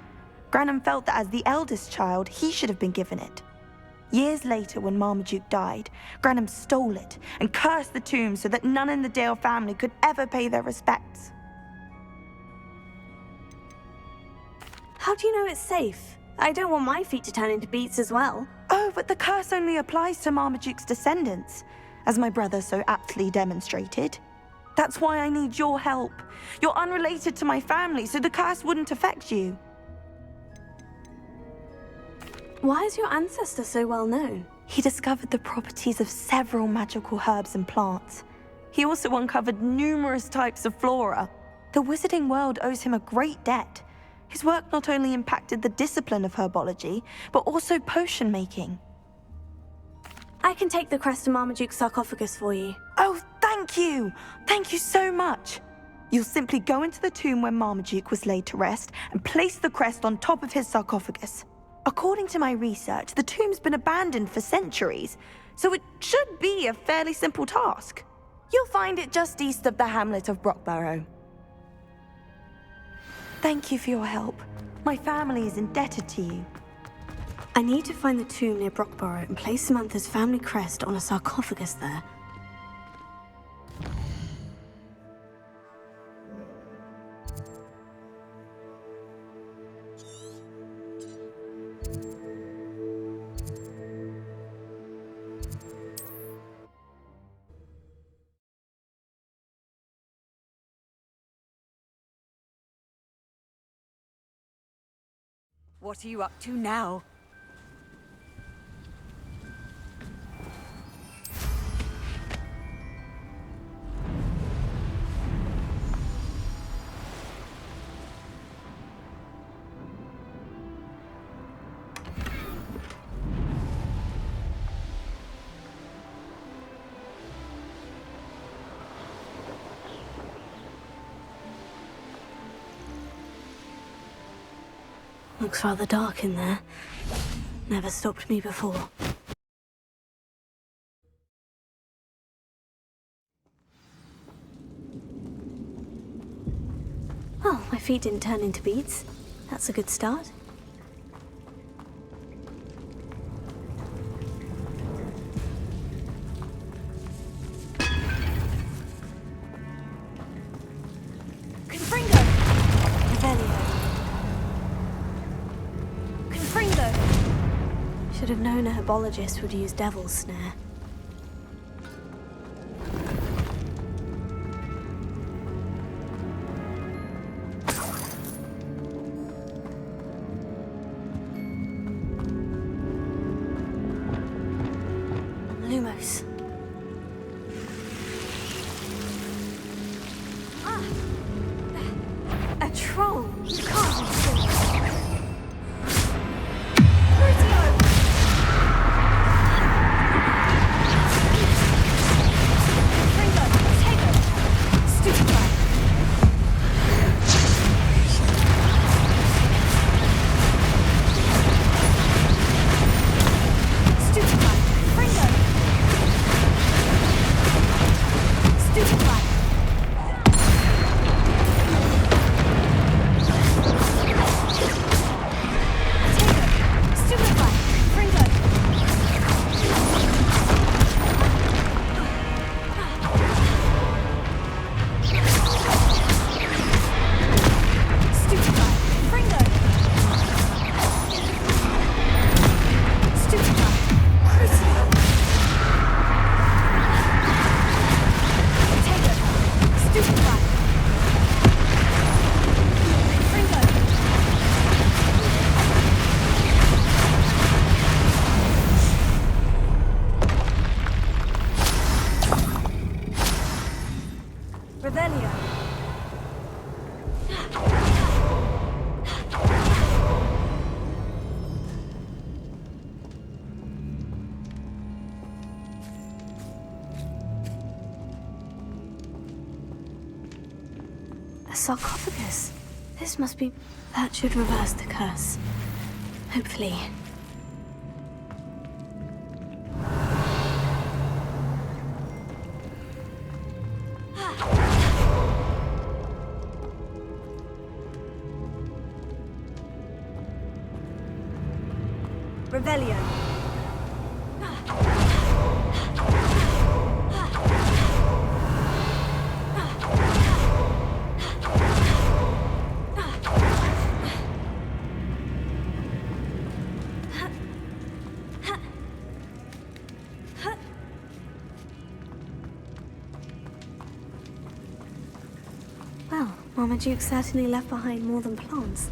Granham felt that as the eldest child, he should have been given it. Years later, when Marmaduke died, Granham stole it and cursed the tomb so that none in the Dale family could ever pay their respects. How do you know it's safe? I don't want my feet to turn into beets as well. Oh, but the curse only applies to Marmaduke's descendants, as my brother so aptly demonstrated. That's why I need your help. You're unrelated to my family, so the curse wouldn't affect you. Why is your ancestor so well known? He discovered the properties of several magical herbs and plants. He also uncovered numerous types of flora. The wizarding world owes him a great debt. His work not only impacted the discipline of herbology, but also potion making. I can take the crest to Marmaduke's sarcophagus for you. Oh, thank you! Thank you so much! You'll simply go into the tomb where Marmaduke was laid to rest and place the crest on top of his sarcophagus. According to my research, the tomb's been abandoned for centuries, so it should be a fairly simple task. You'll find it just east of the hamlet of Brockborough. Thank you for your help. My family is indebted to you. I need to find the tomb near Brockborough and place Samantha's family crest on a sarcophagus there. What are you up to now? Looks rather dark in there. Never stopped me before. Oh, my feet didn't turn into beets. That's a good start. Confringo! Revelio. Confringo! Should have known a herbologist would use Devil's Snare. Lumos. Ah! A troll! You can't be serious. sarcophagus. This must be... That should reverse the curse. Hopefully. Revelio. Well, Marmaduke certainly left behind more than plants.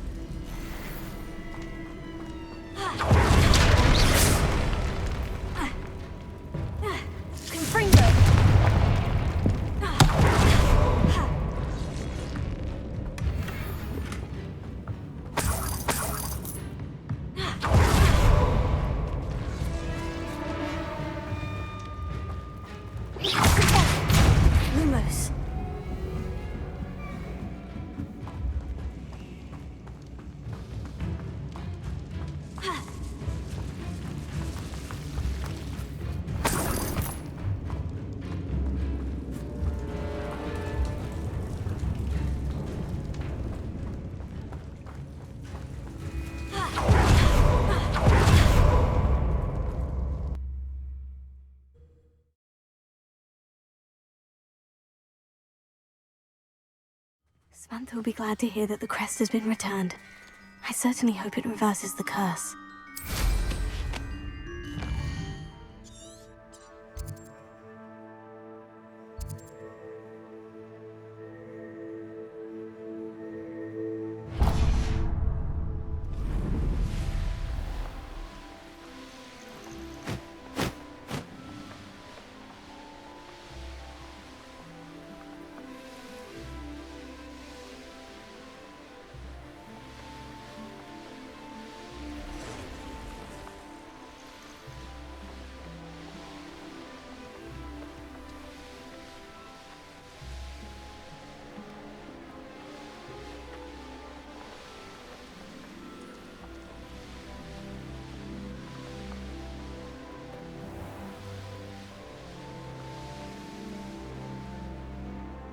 Lumos. Samantha will be glad to hear that the crest has been returned. I certainly hope it reverses the curse.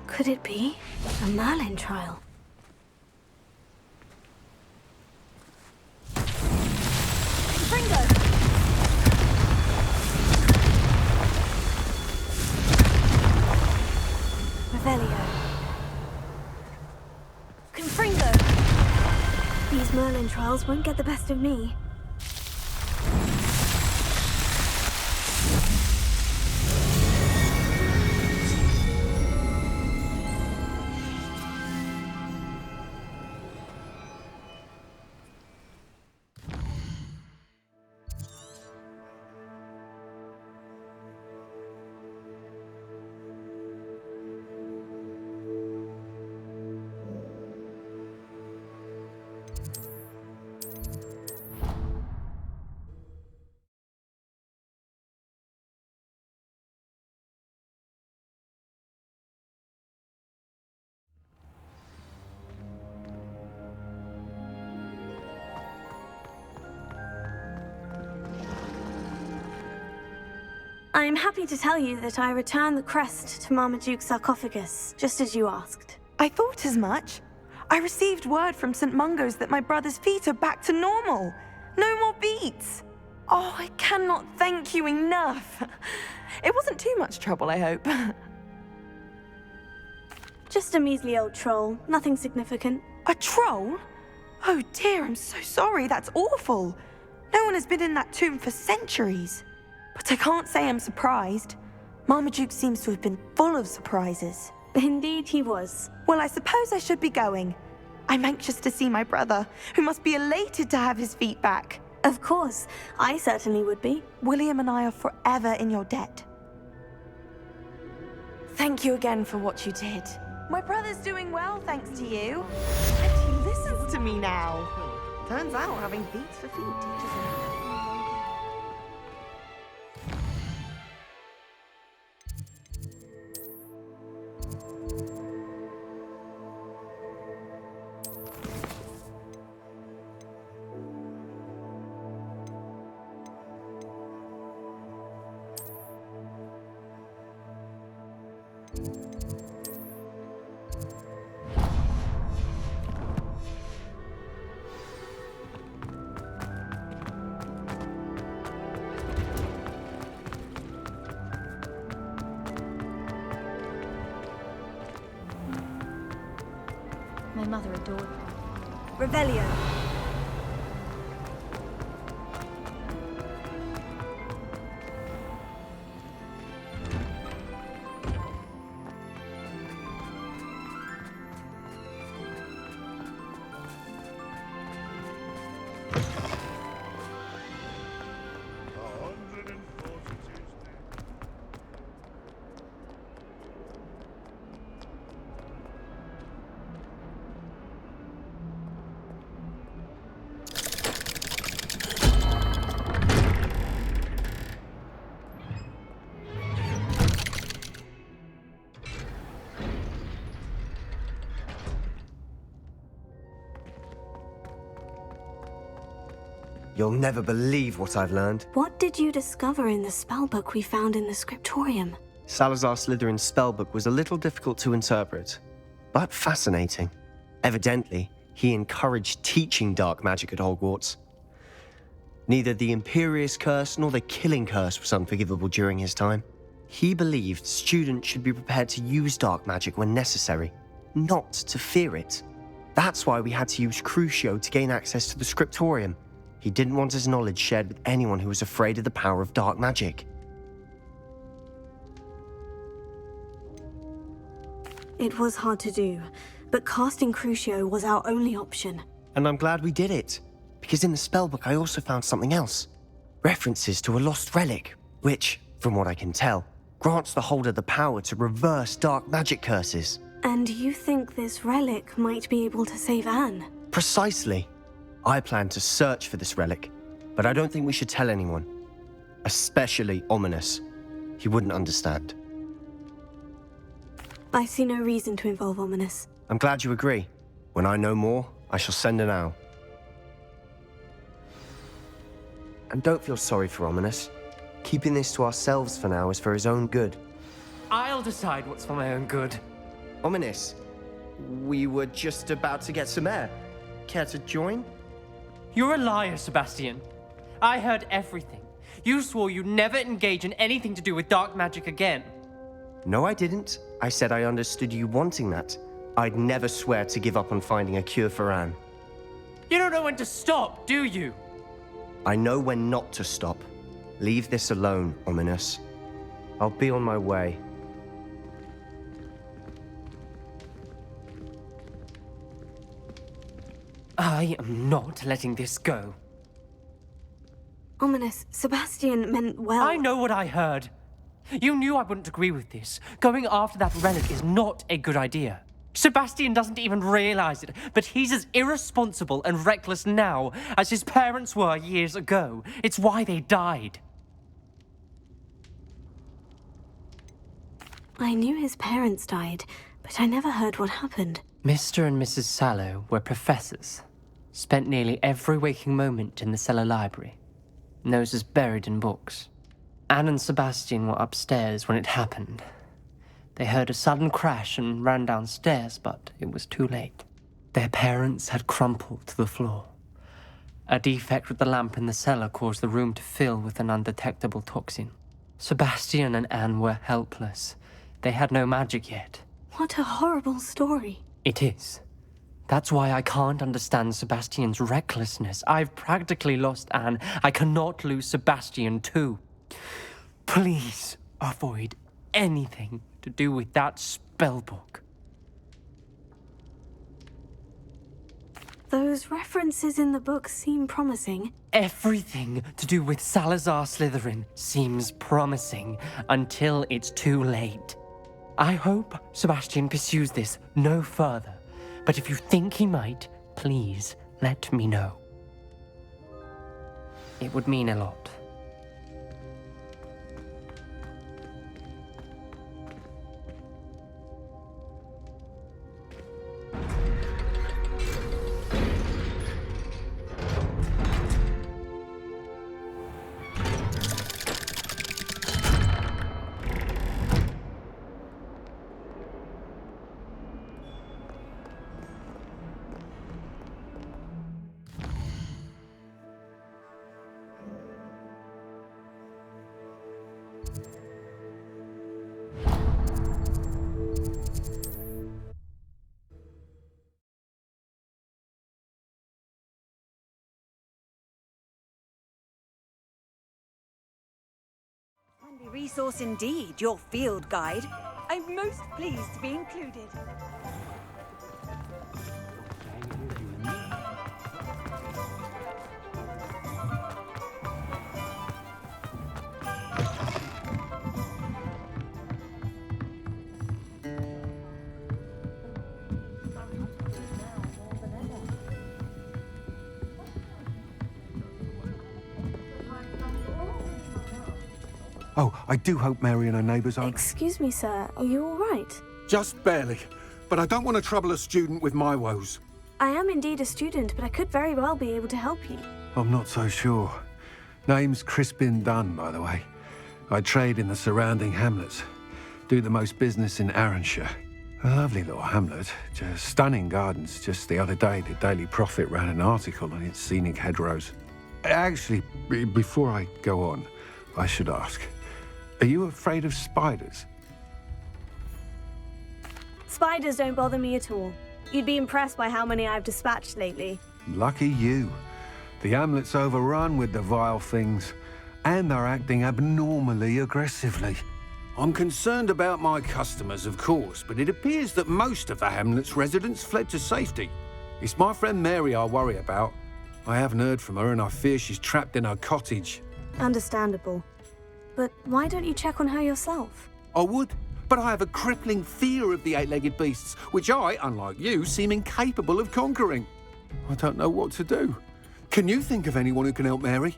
Could it be a Merlin trial? Fringo! Revelio. Confringo! These Merlin trials won't get the best of me. I'm happy to tell you that I returned the crest to Marmaduke's sarcophagus, just as you asked. I thought as much. I received word from St. Mungo's that my brother's feet are back to normal. No more beats. Oh, I cannot thank you enough. It wasn't too much trouble, I hope. Just a measly old troll, nothing significant. A troll? Oh dear, I'm so sorry, that's awful. No one has been in that tomb for centuries. But I can't say I'm surprised. Marmaduke seems to have been full of surprises. Indeed he was. Well, I suppose I should be going. I'm anxious to see my brother, who must be elated to have his feet back. Of course, I certainly would be. William and I are forever in your debt. Thank you again for what you did. My brother's doing well, thanks to you. And he listens to me now. Turns out having beats for feet teaches him. My mother adored them. Revelio. You'll never believe what I've learned. What did you discover in the spellbook we found in the scriptorium? Salazar Slytherin's spellbook was a little difficult to interpret, but fascinating. Evidently, he encouraged teaching dark magic at Hogwarts. Neither the Imperious Curse nor the Killing Curse was unforgivable during his time. He believed students should be prepared to use dark magic when necessary, not to fear it. That's why we had to use Crucio to gain access to the scriptorium. He didn't want his knowledge shared with anyone who was afraid of the power of dark magic. It was hard to do, but casting Crucio was our only option. And I'm glad we did it, because in the spellbook I also found something else. References to a lost relic, which, from what I can tell, grants the holder the power to reverse dark magic curses. And you think this relic might be able to save Anne? Precisely. I plan to search for this relic, but I don't think we should tell anyone. Especially Ominous. He wouldn't understand. I see no reason to involve Ominous. I'm glad you agree. When I know more, I shall send an owl. And don't feel sorry for Ominous. Keeping this to ourselves for now is for his own good. I'll decide what's for my own good. Ominous, we were just about to get some air. Care to join? You're a liar, Sebastian. I heard everything. You swore you'd never engage in anything to do with dark magic again. No, I didn't. I said I understood you wanting that. I'd never swear to give up on finding a cure for Anne. You don't know when to stop, do you? I know when not to stop. Leave this alone, Ominous. I'll be on my way. I am not letting this go. Ominous, Sebastian meant well. I know what I heard. You knew I wouldn't agree with this. Going after that relic is not a good idea. Sebastian doesn't even realize it, but he's as irresponsible and reckless now as his parents were years ago. It's why they died. I knew his parents died, but I never heard what happened. Mr. and Mrs. Sallow were professors. Spent nearly every waking moment in the cellar library. Noses buried in books. Anne and Sebastian were upstairs when it happened. They heard a sudden crash and ran downstairs, but it was too late. Their parents had crumpled to the floor. A defect with the lamp in the cellar caused the room to fill with an undetectable toxin. Sebastian and Anne were helpless. They had no magic yet. What a horrible story. It is. That's why I can't understand Sebastian's recklessness. I've practically lost Anne. I cannot lose Sebastian too. Please avoid anything to do with that spellbook. Those references in the book seem promising. Everything to do with Salazar Slytherin seems promising until it's too late. I hope Sebastian pursues this no further, but if you think he might, please let me know. It would mean a lot. resource indeed, your field guide. I'm most pleased to be included. Oh, I do hope Mary and her neighbours aren't... Excuse me, sir. Are you all right? Just barely. But I don't want to trouble a student with my woes. I am indeed a student, but I could very well be able to help you. I'm not so sure. Name's Crispin Dunn, by the way. I trade in the surrounding hamlets. Do the most business in Arranshire. A lovely little hamlet. Just stunning gardens. Just the other day, the Daily Prophet ran an article on its scenic hedgerows. Actually, before I go on, I should ask, are you afraid of spiders? Spiders don't bother me at all. You'd be impressed by how many I've dispatched lately. Lucky you. The hamlet's overrun with the vile things, and they're acting abnormally aggressively. I'm concerned about my customers, of course, but it appears that most of the hamlet's residents fled to safety. It's my friend Mary I worry about. I haven't heard from her, and I fear she's trapped in her cottage. Understandable. But why don't you check on her yourself? I would, but I have a crippling fear of the eight-legged beasts, which I, unlike you, seem incapable of conquering. I don't know what to do. Can you think of anyone who can help Mary?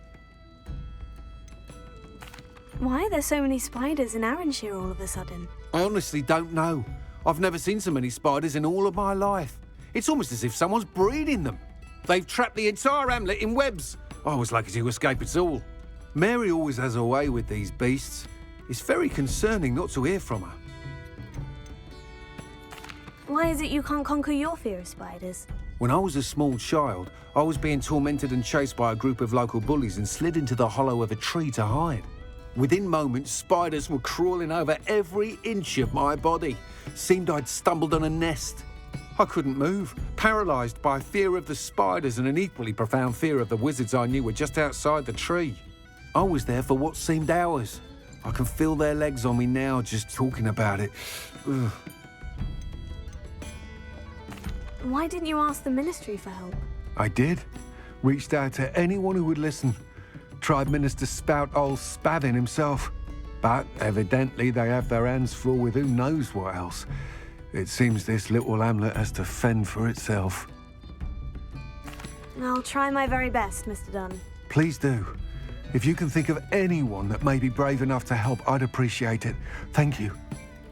Why are there so many spiders in Arranshire all of a sudden? I honestly don't know. I've never seen so many spiders in all of my life. It's almost as if someone's breeding them. They've trapped the entire hamlet in webs. I was lucky to escape it all. Mary always has a way with these beasts. It's very concerning not to hear from her. Why is it you can't conquer your fear of spiders? When I was a small child, I was being tormented and chased by a group of local bullies and slid into the hollow of a tree to hide. Within moments, spiders were crawling over every inch of my body. Seemed I'd stumbled on a nest. I couldn't move, paralysed by fear of the spiders and an equally profound fear of the wizards I knew were just outside the tree. I was there for what seemed hours. I can feel their legs on me now just talking about it. Ugh. Why didn't you ask the ministry for help? I did. Reached out to anyone who would listen. Tried Minister Spout old Spavin himself. But evidently they have their hands full with who knows what else. It seems this little hamlet has to fend for itself. I'll try my very best, Mr. Dunn. Please do. If you can think of anyone that may be brave enough to help, I'd appreciate it. Thank you.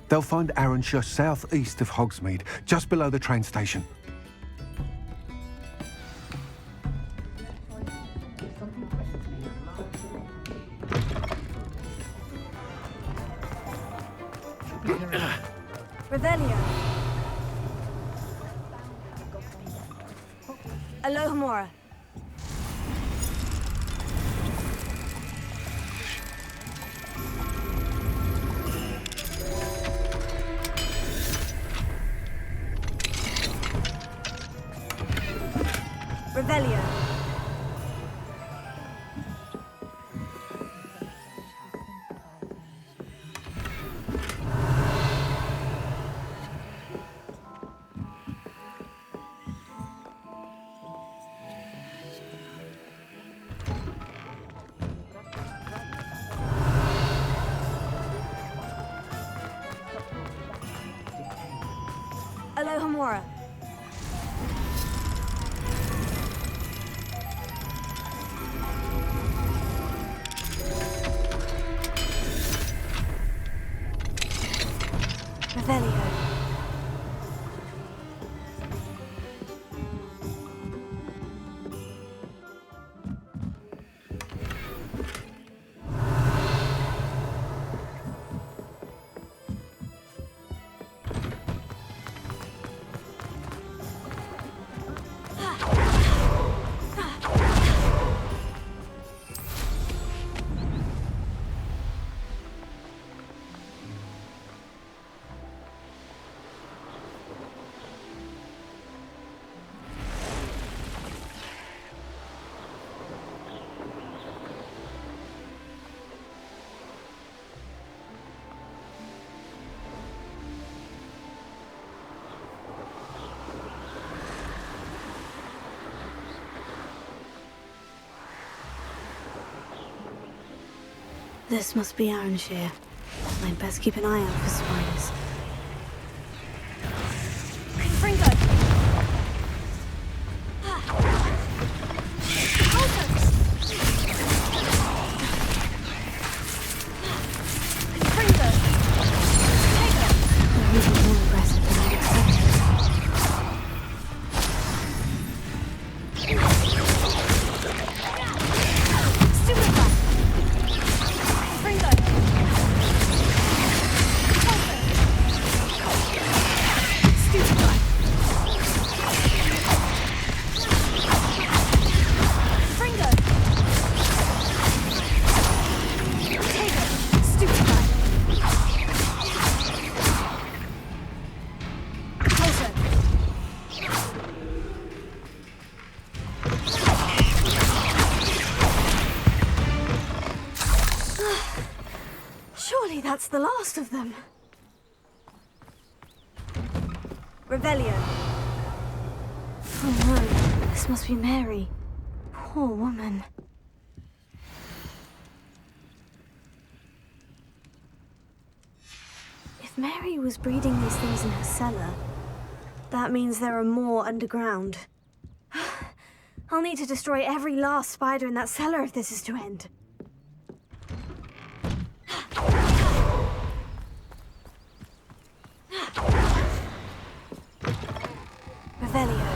They'll find Arranshire southeast of Hogsmeade, just below the train station. Revelio. Alohomora. Revelio. Alohomora. Revelio. This must be Arranshire. I'd best keep an eye out for spiders. Confringo! They're even more aggressive than I'd expected. Surely that's the last of them. Revelio. Oh no, this must be Mary. Poor woman. If Mary was breeding these things in her cellar, that means there are more underground. I'll need to destroy every last spider in that cellar if this is to end. Revelio.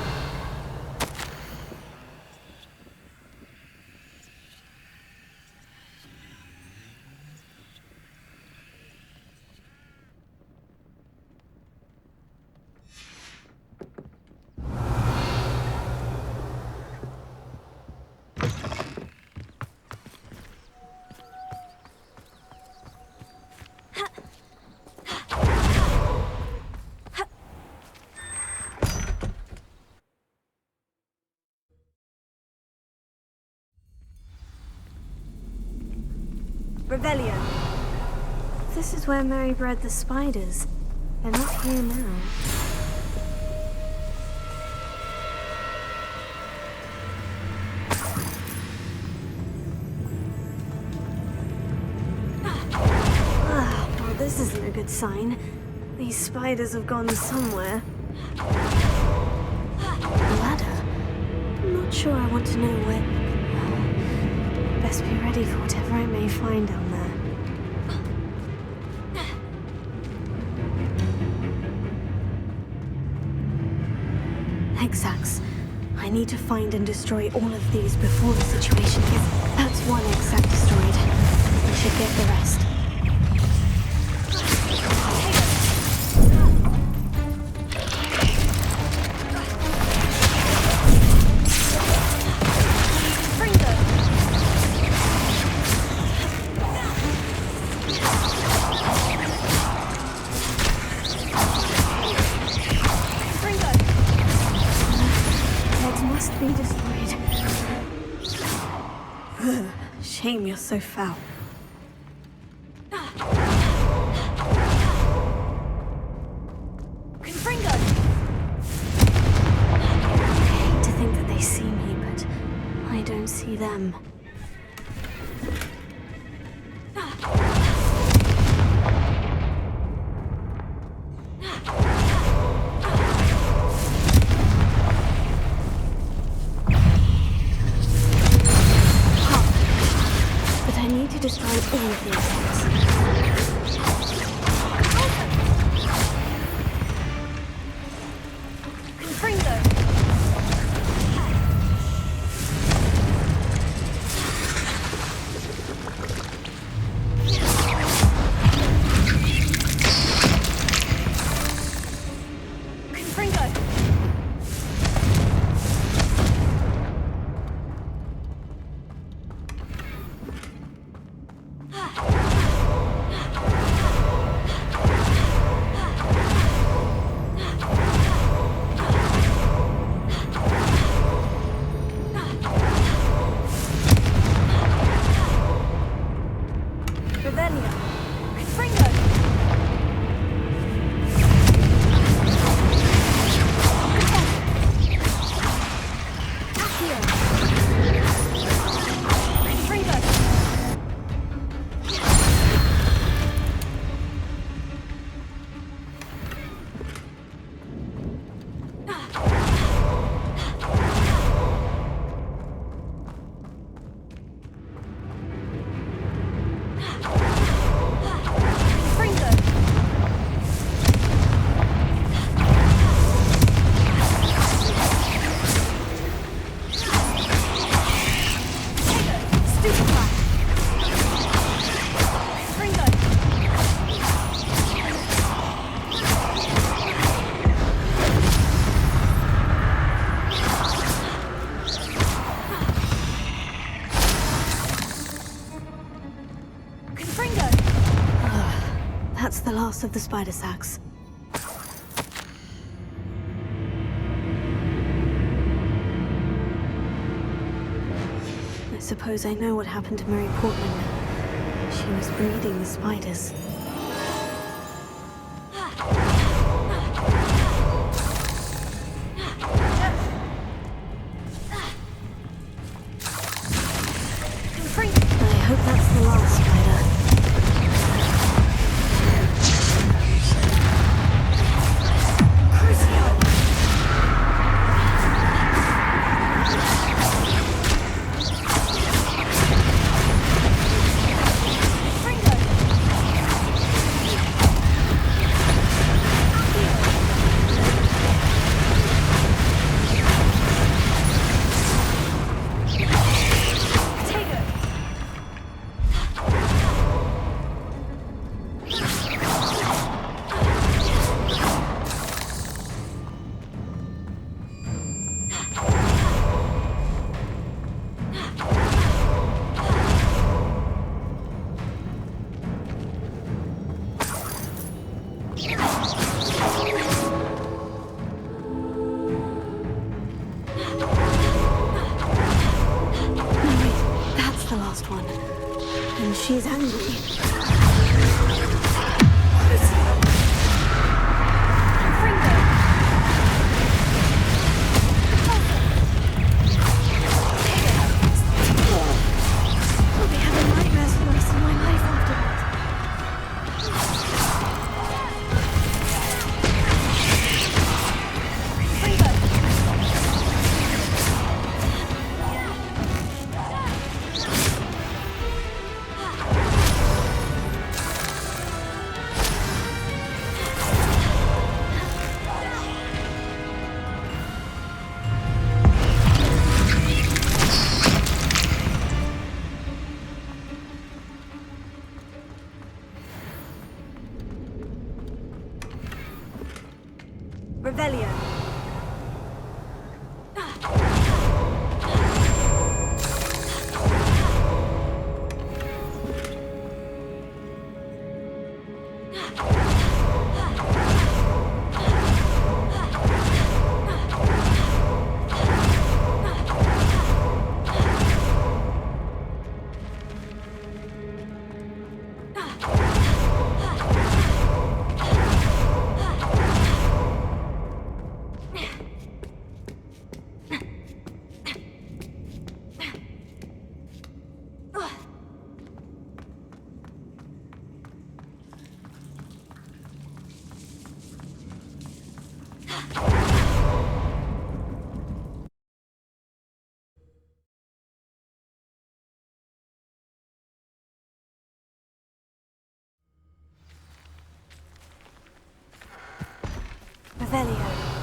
Revelio. This is where Mary bred the spiders. They're not here now. Well, this isn't a good sign. These spiders have gone somewhere. A ladder? I'm not sure I want to know where. Best be ready for whatever I may find down there. Exacts. I need to find and destroy all of these before the situation gets... That's one exact destroyed. I should get the rest. Be destroyed. Shame you're so foul. Confringo! I hate to think that they see me, but I don't see them. Destroy all of these things. Confringo! Confringo! That's the last of the spider sacs. I suppose I know what happened to Mary Portman. She was breeding the spiders. I hope that's the last spider. She's angry. I'll be having nightmares for the rest of my life afterwards. Revelio. Revelio.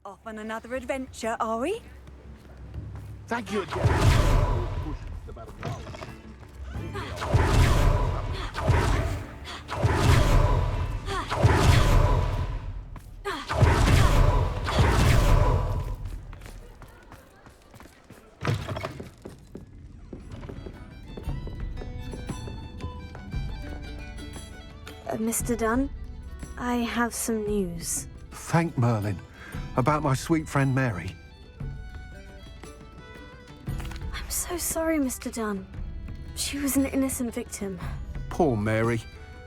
Off on another adventure, are we? Thank you again. Mr. Dunn, I have some news. Thank Merlin. About my sweet friend Mary. I'm so sorry, Mr. Dunn. She was an innocent victim. Poor Mary.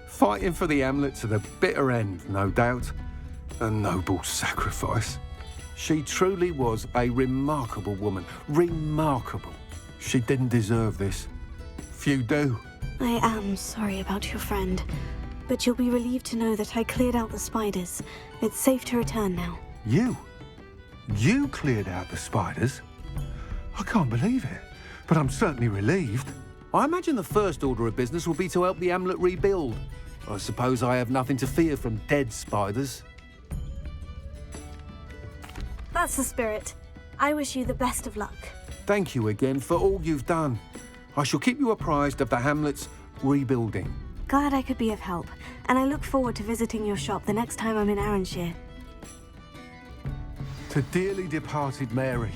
Fighting for the Hamlet to the bitter end, no doubt. A noble sacrifice. She truly was a remarkable woman. Remarkable. She didn't deserve this. Few do. I am sorry about your friend, but you'll be relieved to know that I cleared out the spiders. It's safe to return now. You? You cleared out the spiders? I can't believe it, but I'm certainly relieved. I imagine the first order of business will be to help the amulet rebuild. I suppose I have nothing to fear from dead spiders. That's the spirit. I wish you the best of luck. Thank you again for all you've done. I shall keep you apprised of the hamlet's rebuilding. Glad I could be of help, and I look forward to visiting your shop the next time I'm in Arranshire. To dearly departed Mary,